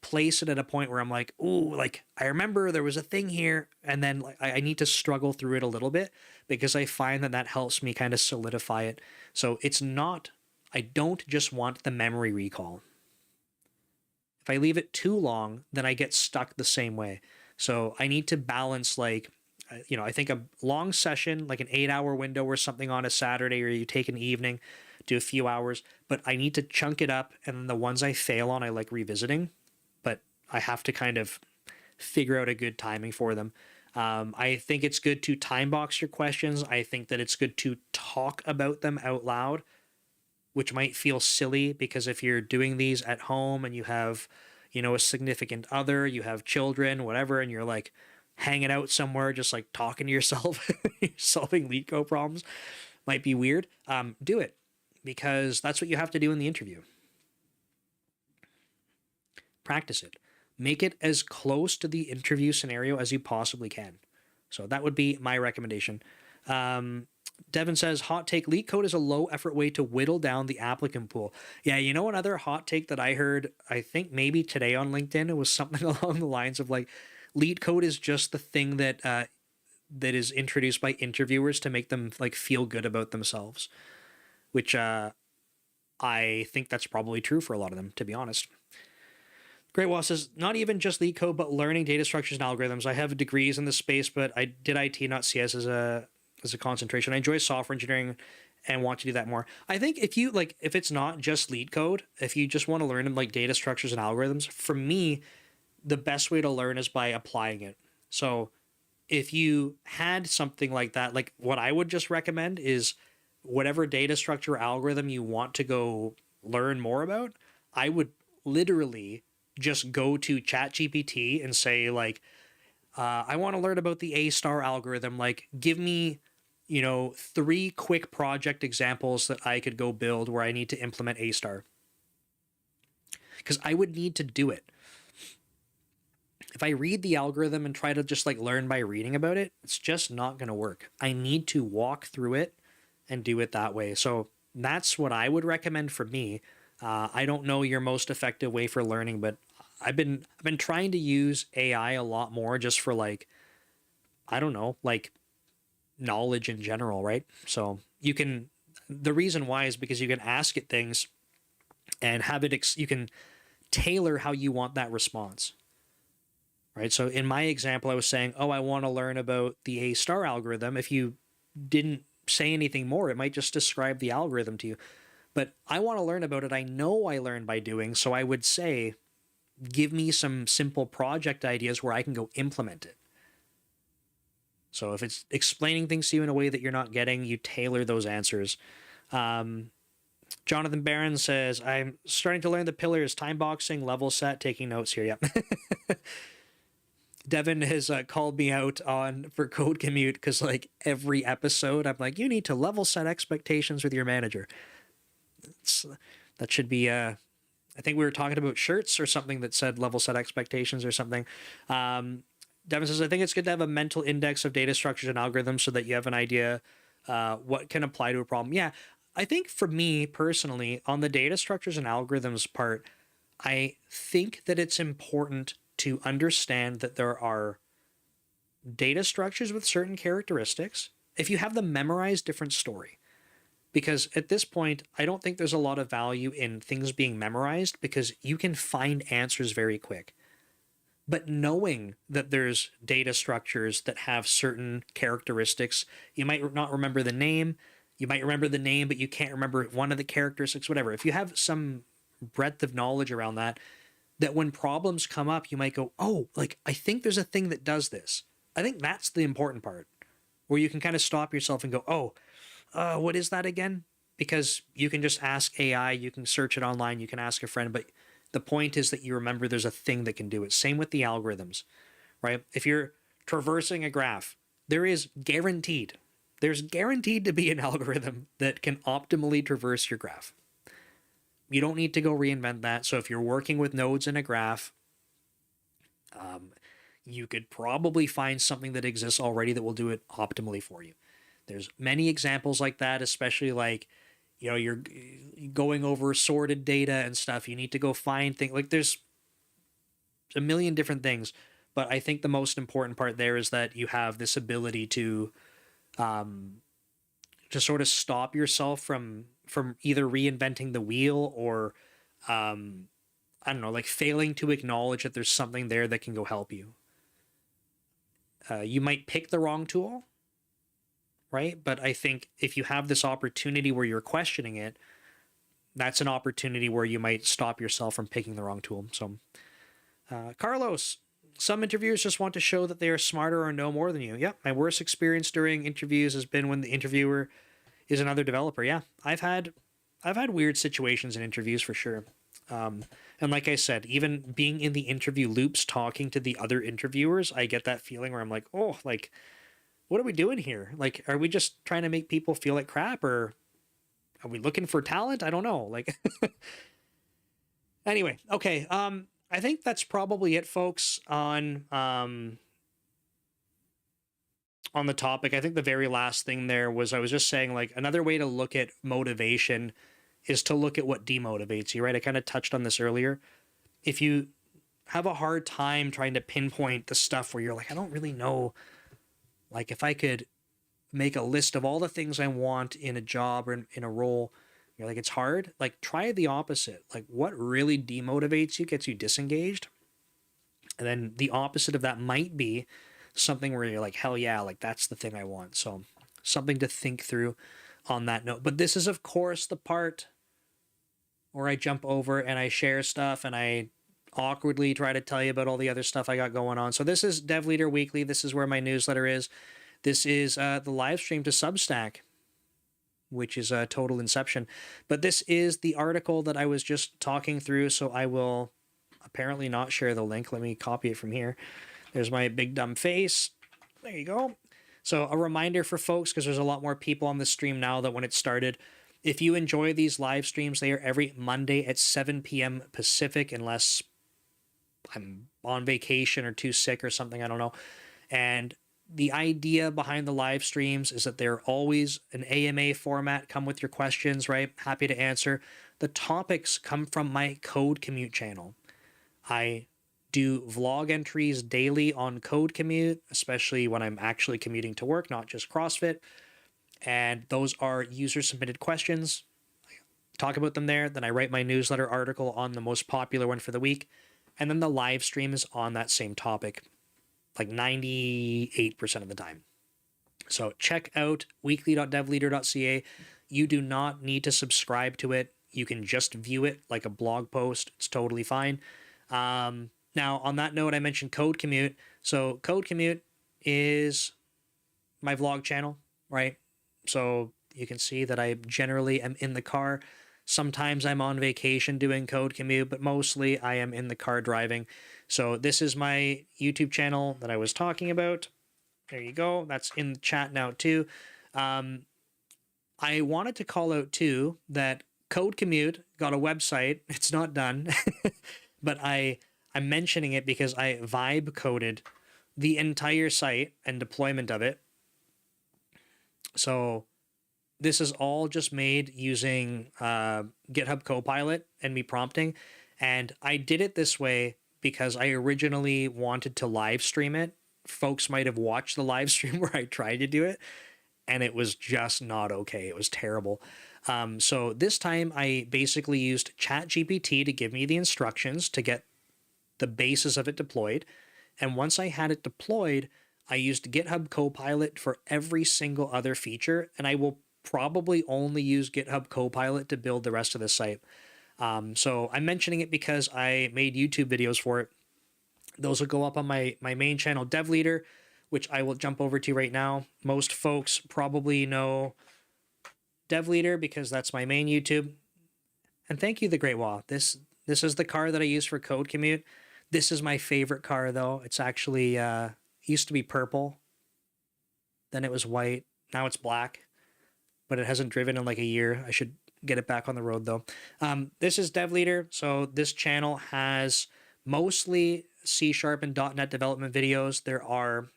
[SPEAKER 1] place it at a point where I'm like, ooh, like I remember there was a thing here, and then like, I need to struggle through it a little bit, because I find that helps me kind of solidify it. So it's not, I don't just want the memory recall. If I leave it too long, then I get stuck the same way. So I need to balance, like, I think a long session, like an 8-hour window or something on a Saturday, or you take an evening, do a few hours, but I need to chunk it up. And then the ones I fail on, I like revisiting, but I have to kind of figure out a good timing for them. I think it's good to time box your questions. I think that it's good to talk about them out loud, which might feel silly, because if you're doing these at home and you have, a significant other, you have children, whatever, and you're like hanging out somewhere, just like talking to yourself, solving lead code problems, might be weird. Do it, because that's what you have to do in the interview. Practice it. Make it as close to the interview scenario as you possibly can. So that would be my recommendation. Devin says, hot take, lead code is a low effort way to whittle down the applicant pool. Yeah, another hot take that I heard, I think maybe today on LinkedIn, it was something along the lines of like, lead code is just the thing that that is introduced by interviewers to make them like feel good about themselves, which I think that's probably true for a lot of them, to be honest. Great Wall says, not even just lead code, but learning data structures and algorithms. I have degrees in this space, but I did IT, not CS as a concentration. I enjoy software engineering and want to do that more. I think if you like, if it's not just lead code, if you just want to learn like data structures and algorithms, for me, the best way to learn is by applying it. So if you had something like that, like what I would just recommend is whatever data structure algorithm you want to go learn more about, I would literally just go to ChatGPT and say like, I want to learn about the A star algorithm. Like, give me, 3 quick project examples that I could go build where I need to implement A star. Because I would need to do it. If I read the algorithm and try to just like learn by reading about it, it's just not going to work. I need to walk through it and do it that way. So that's what I would recommend for me. I don't know your most effective way for learning, but I've been trying to use AI a lot more just for like, I don't know, like knowledge in general, right? So you can, the reason why is because you can ask it things and have it, you can tailor how you want that response, right? So in my example, I was saying, oh, I want to learn about the A star algorithm. If you didn't say anything more, it might just describe the algorithm to you. But I want to learn about it. I know I learn by doing. So I would say, give me some simple project ideas where I can go implement it. So if it's explaining things to you in a way that you're not getting, you tailor those answers. Jonathan Barron says, I'm starting to learn the pillars, time boxing, level set, taking notes here. Yep. Devin has called me out for Code Commute because like every episode I'm like, you need to level set expectations with your manager. That should be I think we were talking about shirts or something that said level set expectations or something. Devin says, I think it's good to have a mental index of data structures and algorithms so that you have an idea what can apply to a problem. Yeah, I think for me personally, on the data structures and algorithms part, I think that it's important to understand that there are data structures with certain characteristics. If you have them memorized, different story. Because at this point, I don't think there's a lot of value in things being memorized because you can find answers very quick. But knowing that there's data structures that have certain characteristics, you might not remember the name, you might remember the name, but you can't remember one of the characteristics, whatever. If you have some breadth of knowledge around that, that when problems come up, you might go, oh, like, I think there's a thing that does this. I think that's the important part, where you can kind of stop yourself and go, oh, what is that again? Because you can just ask AI, you can search it online, you can ask a friend, but the point is that you remember there's a thing that can do it. Same with the algorithms, right? If you're traversing a graph, there's guaranteed to be an algorithm that can optimally traverse your graph. You don't need to go reinvent that. So if you're working with nodes in a graph, you could probably find something that exists already that will do it optimally for you. There's many examples like that, especially like, you're going over sorted data and stuff. You need to go find things like there's a million different things. But I think the most important part there is that you have this ability to sort of stop yourself from either reinventing the wheel or, I don't know, like failing to acknowledge that there's something there that can go help you. You might pick the wrong tool, right? But I think if you have this opportunity where you're questioning it, that's an opportunity where you might stop yourself from picking the wrong tool. So, Carlos, some interviewers just want to show that they are smarter or know more than you. Yeah, my worst experience during interviews has been when the interviewer is another developer. Yeah, I've had weird situations in interviews for sure. And like I said, even being in the interview loops, talking to the other interviewers, I get that feeling where I'm like, oh, like, what are we doing here? Like, are we just trying to make people feel like crap, or are we looking for talent? I don't know. Like, anyway, okay. I think that's probably it, folks, on the topic. I think the very last thing there was I was just saying, like, another way to look at motivation is to look at what demotivates you, right? I kind of touched on this earlier. If you have a hard time trying to pinpoint the stuff where you're like, I don't really know, like, if I could make a list of all the things I want in a job or in a role, you're like, it's hard. Like, try the opposite. Like, what really demotivates you, gets you disengaged. And then the opposite of that might be something where you're like, hell yeah, like, that's the thing I want. So something to think through. on that note. But this is, of course, the part where I jump over and I share stuff and I awkwardly try to tell you about all the other stuff I got going on. So this is Dev Leader Weekly. This is where my newsletter is. This is the live stream to Substack, which is a total inception. But this is the article that I was just talking through, so I will apparently not share the link. Let me copy it from here. There's my big dumb face. There you go. So a reminder for folks, because there's a lot more people on the stream now than when it started. If you enjoy these live streams, they are every Monday at 7 p.m. Pacific, unless I'm on vacation or too sick or something, I don't know. And the idea behind the live streams is that they're always an AMA format. Come with your questions, right? Happy to answer. The topics come from my Code Commute channel. I do vlog entries daily on Code Commute, especially when I'm actually commuting to work, not just CrossFit. And those are user-submitted questions. I talk about them there. Then I write my newsletter article on the most popular one for the week. And then the live stream is on that same topic, like 98% of the time. So check out weekly.devleader.ca. You do not need to subscribe to it. You can just view it like a blog post. It's totally fine. Now, on that note, I mentioned Code Commute. So Code Commute is my vlog channel, right? So you can see that I generally am in the car. Sometimes I'm on vacation doing Code Commute, but mostly I am in the car driving. So this is my YouTube channel that I was talking about. There you go. That's in the chat now too. I wanted to call out too that Code Commute got a website. It's not done, but I'm mentioning it because I vibe coded the entire site and deployment of it. So this is all just made using GitHub Copilot and me prompting. And I did it this way because I originally wanted to live stream it. Folks might have watched the live stream where I tried to do it, and it was just not okay. It was terrible. So this time I basically used ChatGPT to give me the instructions to get the basis of it deployed. And once I had it deployed, I used GitHub Copilot for every single other feature, and I will probably only use GitHub Copilot to build the rest of the site. So I'm mentioning it because I made YouTube videos for it. Those will go up on my main channel, Dev Leader, which I will jump over to right now. Most folks probably know Dev Leader because that's my main YouTube. And thank you, The Great Wall. This is the car that I use for Code Commute. This is my favorite car, though. It's actually used to be purple. Then it was white. Now it's black. But it hasn't driven in like a year. I should get it back on the road, though. This is Dev Leader. So this channel has mostly C# and .NET development videos. There are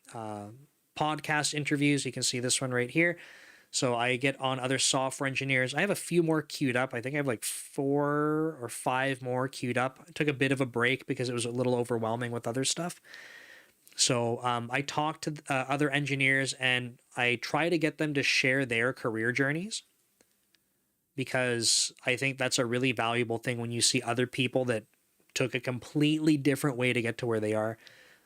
[SPEAKER 1] podcast interviews. You can see this one right here. So I get on other software engineers. I have a few more queued up. I think I have like 4 or 5 more queued up. I took a bit of a break because it was a little overwhelming with other stuff. So I talk to other engineers and I try to get them to share their career journeys, because I think that's a really valuable thing when you see other people that took a completely different way to get to where they are.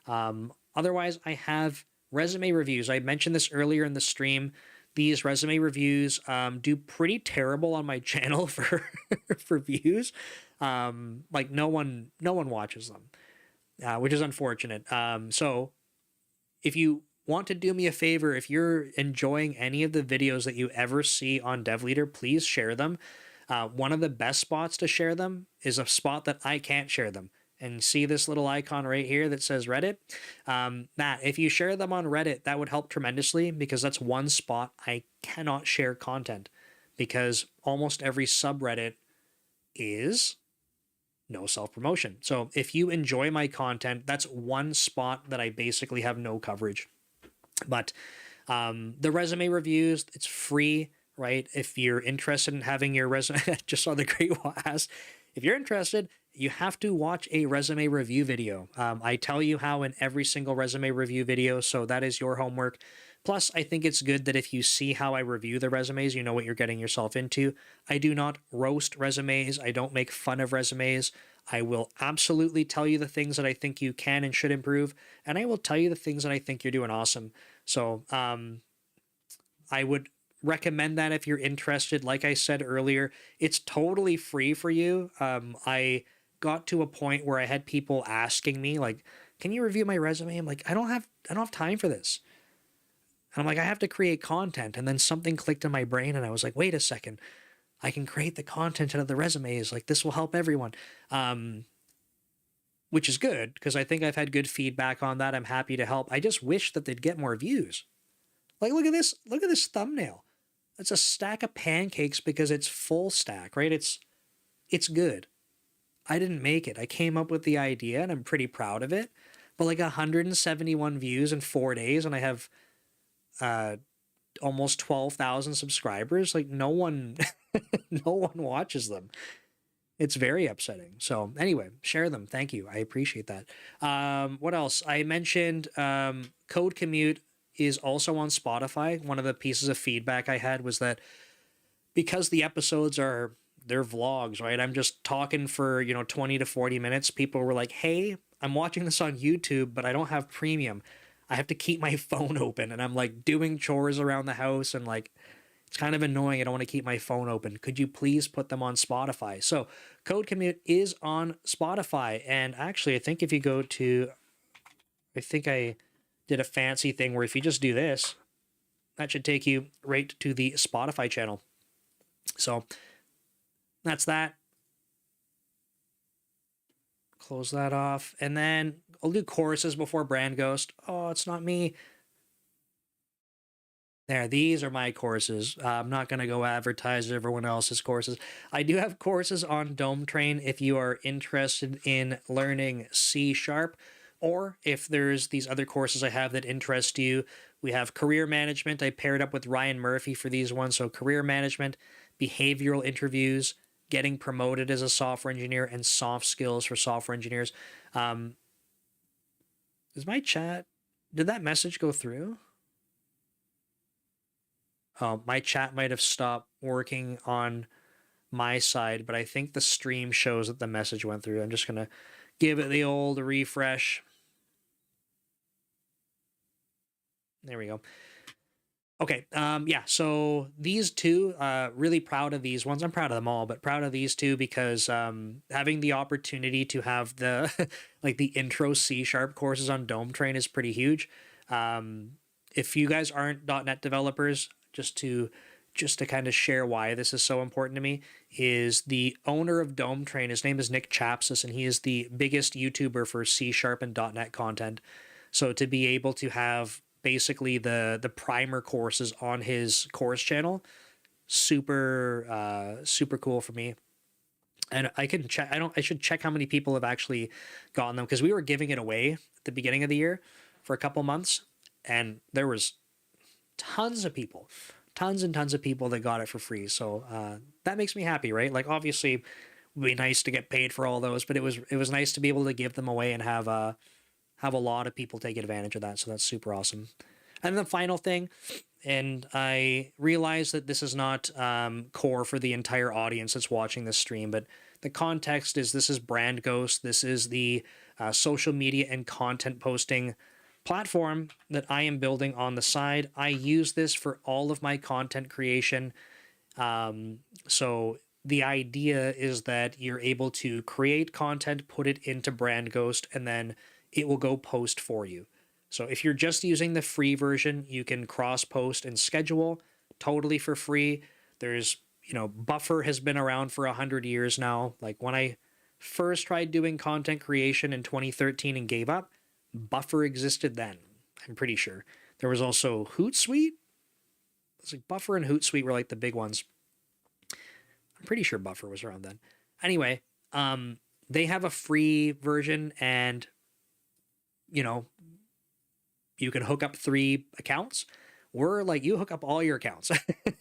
[SPEAKER 1] Otherwise, I have resume reviews. I mentioned this earlier in the stream. These resume reviews do pretty terrible on my channel for for views. Like no one watches them, which is unfortunate. So if you want to do me a favor, if you're enjoying any of the videos that you ever see on DevLeader, please share them. One of the best spots to share them is a spot that I can't share them. And see this little icon right here that says Reddit? If you share them on Reddit, that would help tremendously, because that's one spot I cannot share content, because almost every subreddit is no self-promotion. So if you enjoy my content, that's one spot that I basically have no coverage. But the resume reviews, it's free, right? If you're interested in having your resume, just saw the Great Wall ask, if you're interested, you have to watch a resume review video. I tell you how in every single resume review video, so that is your homework. Plus, I think it's good that if you see how I review the resumes, you know what you're getting yourself into. I do not roast resumes. I don't make fun of resumes. I will absolutely tell you the things that I think you can and should improve, and I will tell you the things that I think you're doing awesome. So I would recommend that if you're interested. Like I said earlier, it's totally free for you. I got to a point where I had people asking me like, "Can you review my resume?" I'm like, I don't have time for this." And I'm like, I have to create content. And then something clicked in my brain and I was like, wait a second, I can create the content out of the resumes. Like this will help everyone. Which is good because I think I've had good feedback on that. I'm happy to help. I just wish that they'd get more views. Like, look at this. Look at this thumbnail. It's a stack of pancakes because it's full stack, right? It's good. I didn't make it. I came up with the idea and I'm pretty proud of it. But like 171 views in 4 days and I have uh almost 12,000 subscribers. Like no one no one watches them. It's very upsetting. So anyway, share them. Thank you. I appreciate that. What else? I mentioned Code Commute is also on Spotify. One of the pieces of feedback I had was that because the episodes are they're vlogs, right? I'm just talking for, 20 to 40 minutes. People were like, "Hey, I'm watching this on YouTube, but I don't have premium. I have to keep my phone open." And I'm like doing chores around the house and like it's kind of annoying. I don't want to keep my phone open. Could you please put them on Spotify? So Code Commute is on Spotify. And actually, I think if you go to, I think I did a fancy thing where if you just do this, that should take you right to the Spotify channel. So that's that. Close that off. And then I'll do courses before Brand Ghost. Oh, it's not me. There, these are my courses. I'm not going to go advertise everyone else's courses. I do have courses on Dome Train if you are interested in learning C#, or if there's these other courses I have that interest you. We have career management. I paired up with Ryan Murphy for these ones. So career management, behavioral interviews, getting promoted as a software engineer, and soft skills for software engineers. Is my chat, did that message go through? My chat might have stopped working on my side, but I think the stream shows that the message went through. I'm just going to give it the old refresh. There we go. Okay. Yeah. So these two, really proud of these ones. I'm proud of them all, but proud of these two because having the opportunity to have the like the intro C# courses on Dome Train is pretty huge. If you guys aren't .NET developers, just to kind of share why this is so important to me, is the owner of Dome Train. His name is Nick Chapsis, and he is the biggest YouTuber for C# and .NET content. So to be able to have basically the primer courses on his course channel, super cool for me. And I can check. I should check how many people have actually gotten them because we were giving it away at the beginning of the year for a couple months, and there was tons and tons of people that got it for free. So that makes me happy, right? Like obviously it would be nice to get paid for all those, but it was nice to be able to give them away and have a lot of people take advantage of that. So that's super awesome. And the final thing, and I realize that this is not core for the entire audience that's watching this stream, but the context is this is Brand Ghost. This is the social media and content posting platform that I am building on the side. I use this for all of my content creation. So the idea is that you're able to create content, put it into Brand Ghost, and then it will go post for you. So if you're just using the free version, you can cross post and schedule totally for free. There's, Buffer has been around for 100 years now. Like when I first tried doing content creation in 2013 and gave up, Buffer existed then, I'm pretty sure. There was also Hootsuite. It's like Buffer and Hootsuite were like the big ones. I'm pretty sure Buffer was around then. Anyway, they have a free version and, you can hook up 3 accounts. We're like, you hook up all your accounts.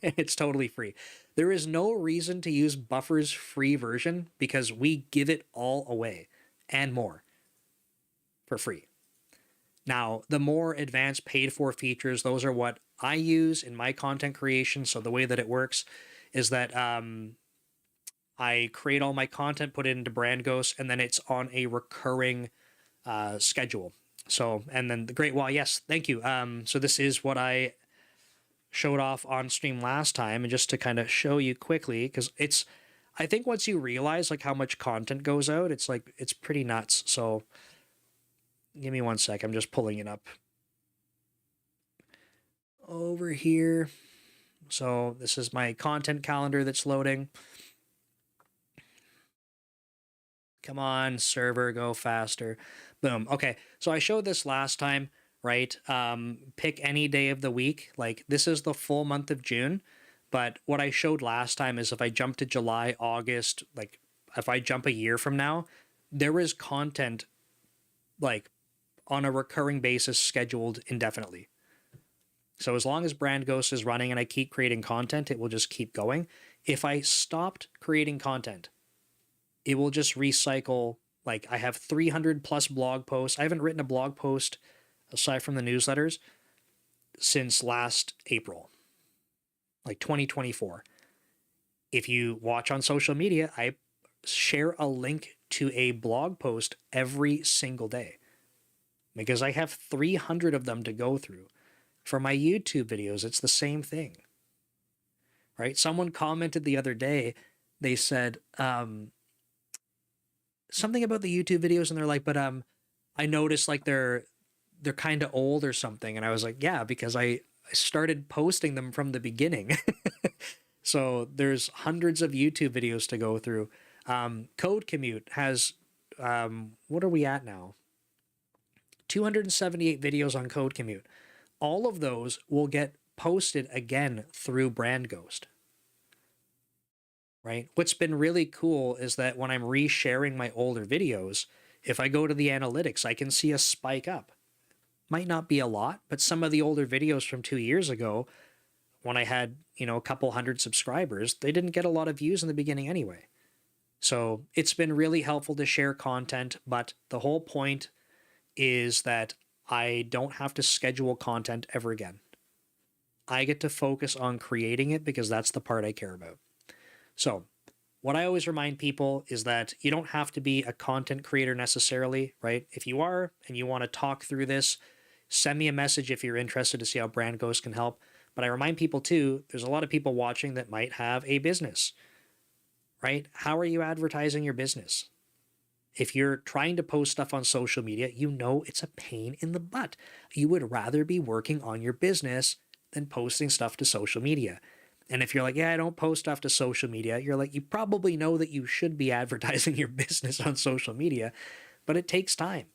[SPEAKER 1] It's totally free. There is no reason to use Buffer's free version because we give it all away and more for free. Now, the more advanced paid for features, those are what I use in my content creation. So the way that it works is that I create all my content, put it into Brand Ghost, and then it's on a recurring schedule. So, and then the Great Wall, yes, thank you. So this is what I showed off on stream last time, and just to kind of show you quickly, because I think once you realize like how much content goes out, it's like, it's pretty nuts. So give me one sec. I'm just pulling it up over here. So this is my content calendar that's loading. Come on, server, go faster. Boom. Okay. So I showed this last time, right? Pick any day of the week. Like, this is the full month of June. But what I showed last time is if I jump to July, August, like if I jump a year from now, there is content like on a recurring basis scheduled indefinitely. So as long as Brand Ghost is running and I keep creating content, it will just keep going. If I stopped creating content, it will just recycle. Like, I have 300 plus blog posts. I haven't written a blog post aside from the newsletters since last April, like 2024. If you watch on social media, I share a link to a blog post every single day because I have 300 of them to go through. For my YouTube videos, it's the same thing, right? Someone commented the other day, they said something about the YouTube videos, and they're like, but I noticed like they're kind of old or something. And I was like, yeah, because I started posting them from the beginning. So there's hundreds of YouTube videos to go through. Code Commute has, what are we at now? 278 videos on Code Commute. All of those will get posted again through Brand Ghost. Right? What's been really cool is that when I'm resharing my older videos, if I go to the analytics, I can see a spike up. Might not be a lot, but some of the older videos from 2 years ago, when I had, a couple hundred subscribers, they didn't get a lot of views in the beginning anyway. So it's been really helpful to share content, but the whole point is that I don't have to schedule content ever again. I get to focus on creating it because that's the part I care about. So what I always remind people is that you don't have to be a content creator necessarily, right? If you are and you want to talk through this, send me a message if you're interested to see how Brand Ghost can help. But I remind people too, there's a lot of people watching that might have a business, right? How are you advertising your business? If you're trying to post stuff on social media, it's a pain in the butt. You would rather be working on your business than posting stuff to social media. And if you're like, yeah, I don't post stuff to social media, you're like, you probably know that you should be advertising your business on social media, but it takes time.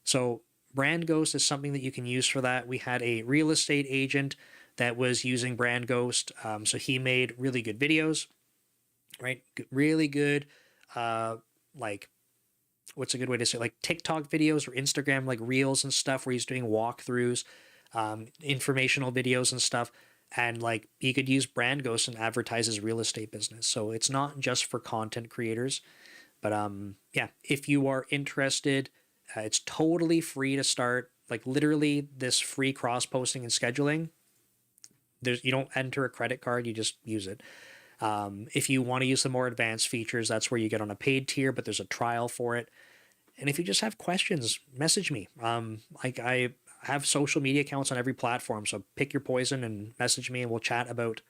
[SPEAKER 1] So Brand Ghost is something that you can use for that. We had a real estate agent that was using Brand Ghost. So he made really good videos, right? Really good, like, what's a good way to say, like TikTok videos or Instagram, like reels and stuff where he's doing walkthroughs, informational videos and stuff. And like, he could use Brand Ghost and advertise his real estate business. So it's not just for content creators, but yeah, if you are interested, it's totally free to start. Like, literally this free cross posting and scheduling. You don't enter a credit card, you just use it. If you want to use the more advanced features, that's where you get on a paid tier, but there's a trial for it. And if you just have questions, message me. Like, I have social media accounts on every platform, so pick your poison and message me, and we'll chat about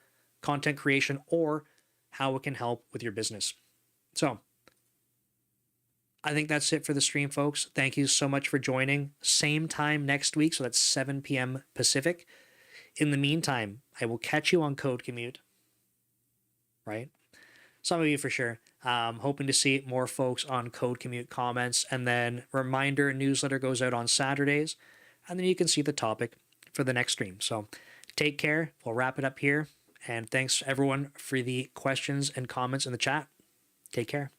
[SPEAKER 1] content creation or how it can help with your business. So I think that's it for the stream, folks. Thank you so much for joining. Same time next week, so that's 7 p.m. Pacific. In the meantime, I will catch you on Code Commute, right? Some of you for sure. Hoping to see more folks on Code Commute comments. And then reminder, newsletter goes out on Saturdays. And then you can see the topic for the next stream. So take care. We'll wrap it up here. And thanks everyone for the questions and comments in the chat. Take care.